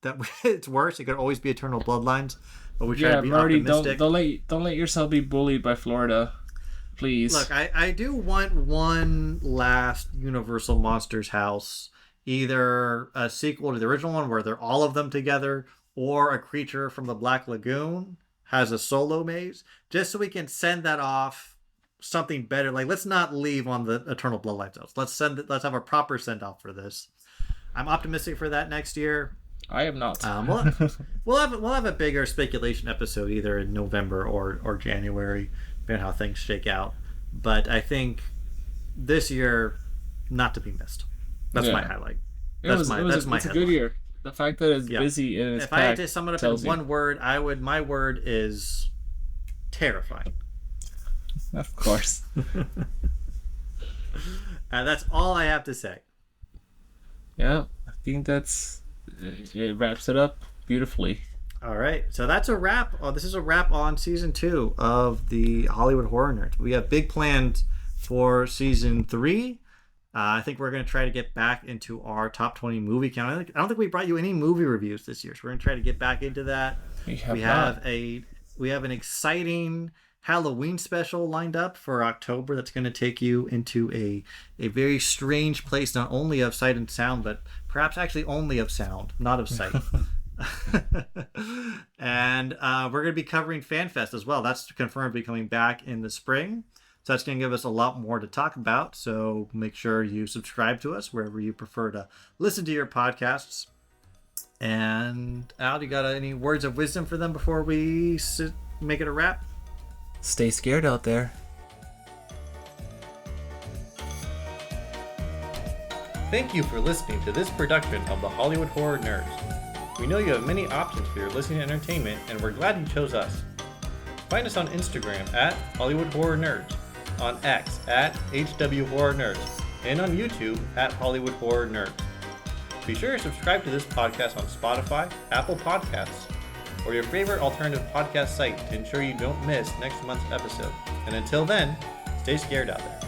that it's worse. It could always be Eternal Bloodlines, but we try to be optimistic. Don't let yourself be bullied by Florida, please. Look, I do want one last Universal Monsters house, either a sequel to the original one where they're all of them together, or a creature from the Black Lagoon has a solo maze, just so we can send that off. Something better. Like, let's not leave on the Eternal Bloodlines house. Let's have a proper send off for this. I'm optimistic for that next year. I am not. We'll have a bigger speculation episode either in November or January, depending on how things shake out. But I think this year, not to be missed. That's my highlight. That's my it's a good year. The fact that it's busy and it's if I had to sum it up in one word, my word is terrifying. Of course. That's all I have to say. Yeah, I think it wraps it up beautifully. All right, so that's a wrap. This is a wrap on season 2 of the Hollywood Horror Nerds. We have big plans for season 3. I think we're going to try to get back into our top 20 movie count. I don't think we brought you any movie reviews this year, so we're going to try to get back into that. We have an exciting Halloween special lined up for October that's going to take you into a very strange place, not only of sight and sound, but perhaps actually only of sound, not of sight. And we're going to be covering FanFest as well. That's confirmed to be coming back in the spring. So that's going to give us a lot more to talk about. So make sure you subscribe to us wherever you prefer to listen to your podcasts. And Al, you got any words of wisdom for them before we make it a wrap? Stay scared out there. Thank you for listening to this production of the Hollywood Horror Nerds. We know you have many options for your listening entertainment, and we're glad you chose us. Find us on Instagram at Hollywood Horror Nerds, on X at HW Horror Nerds, and on YouTube at Hollywood Horror Nerds. Be sure to subscribe to this podcast on Spotify, Apple Podcasts, or your favorite alternative podcast site to ensure you don't miss next month's episode. And until then, stay scared out there.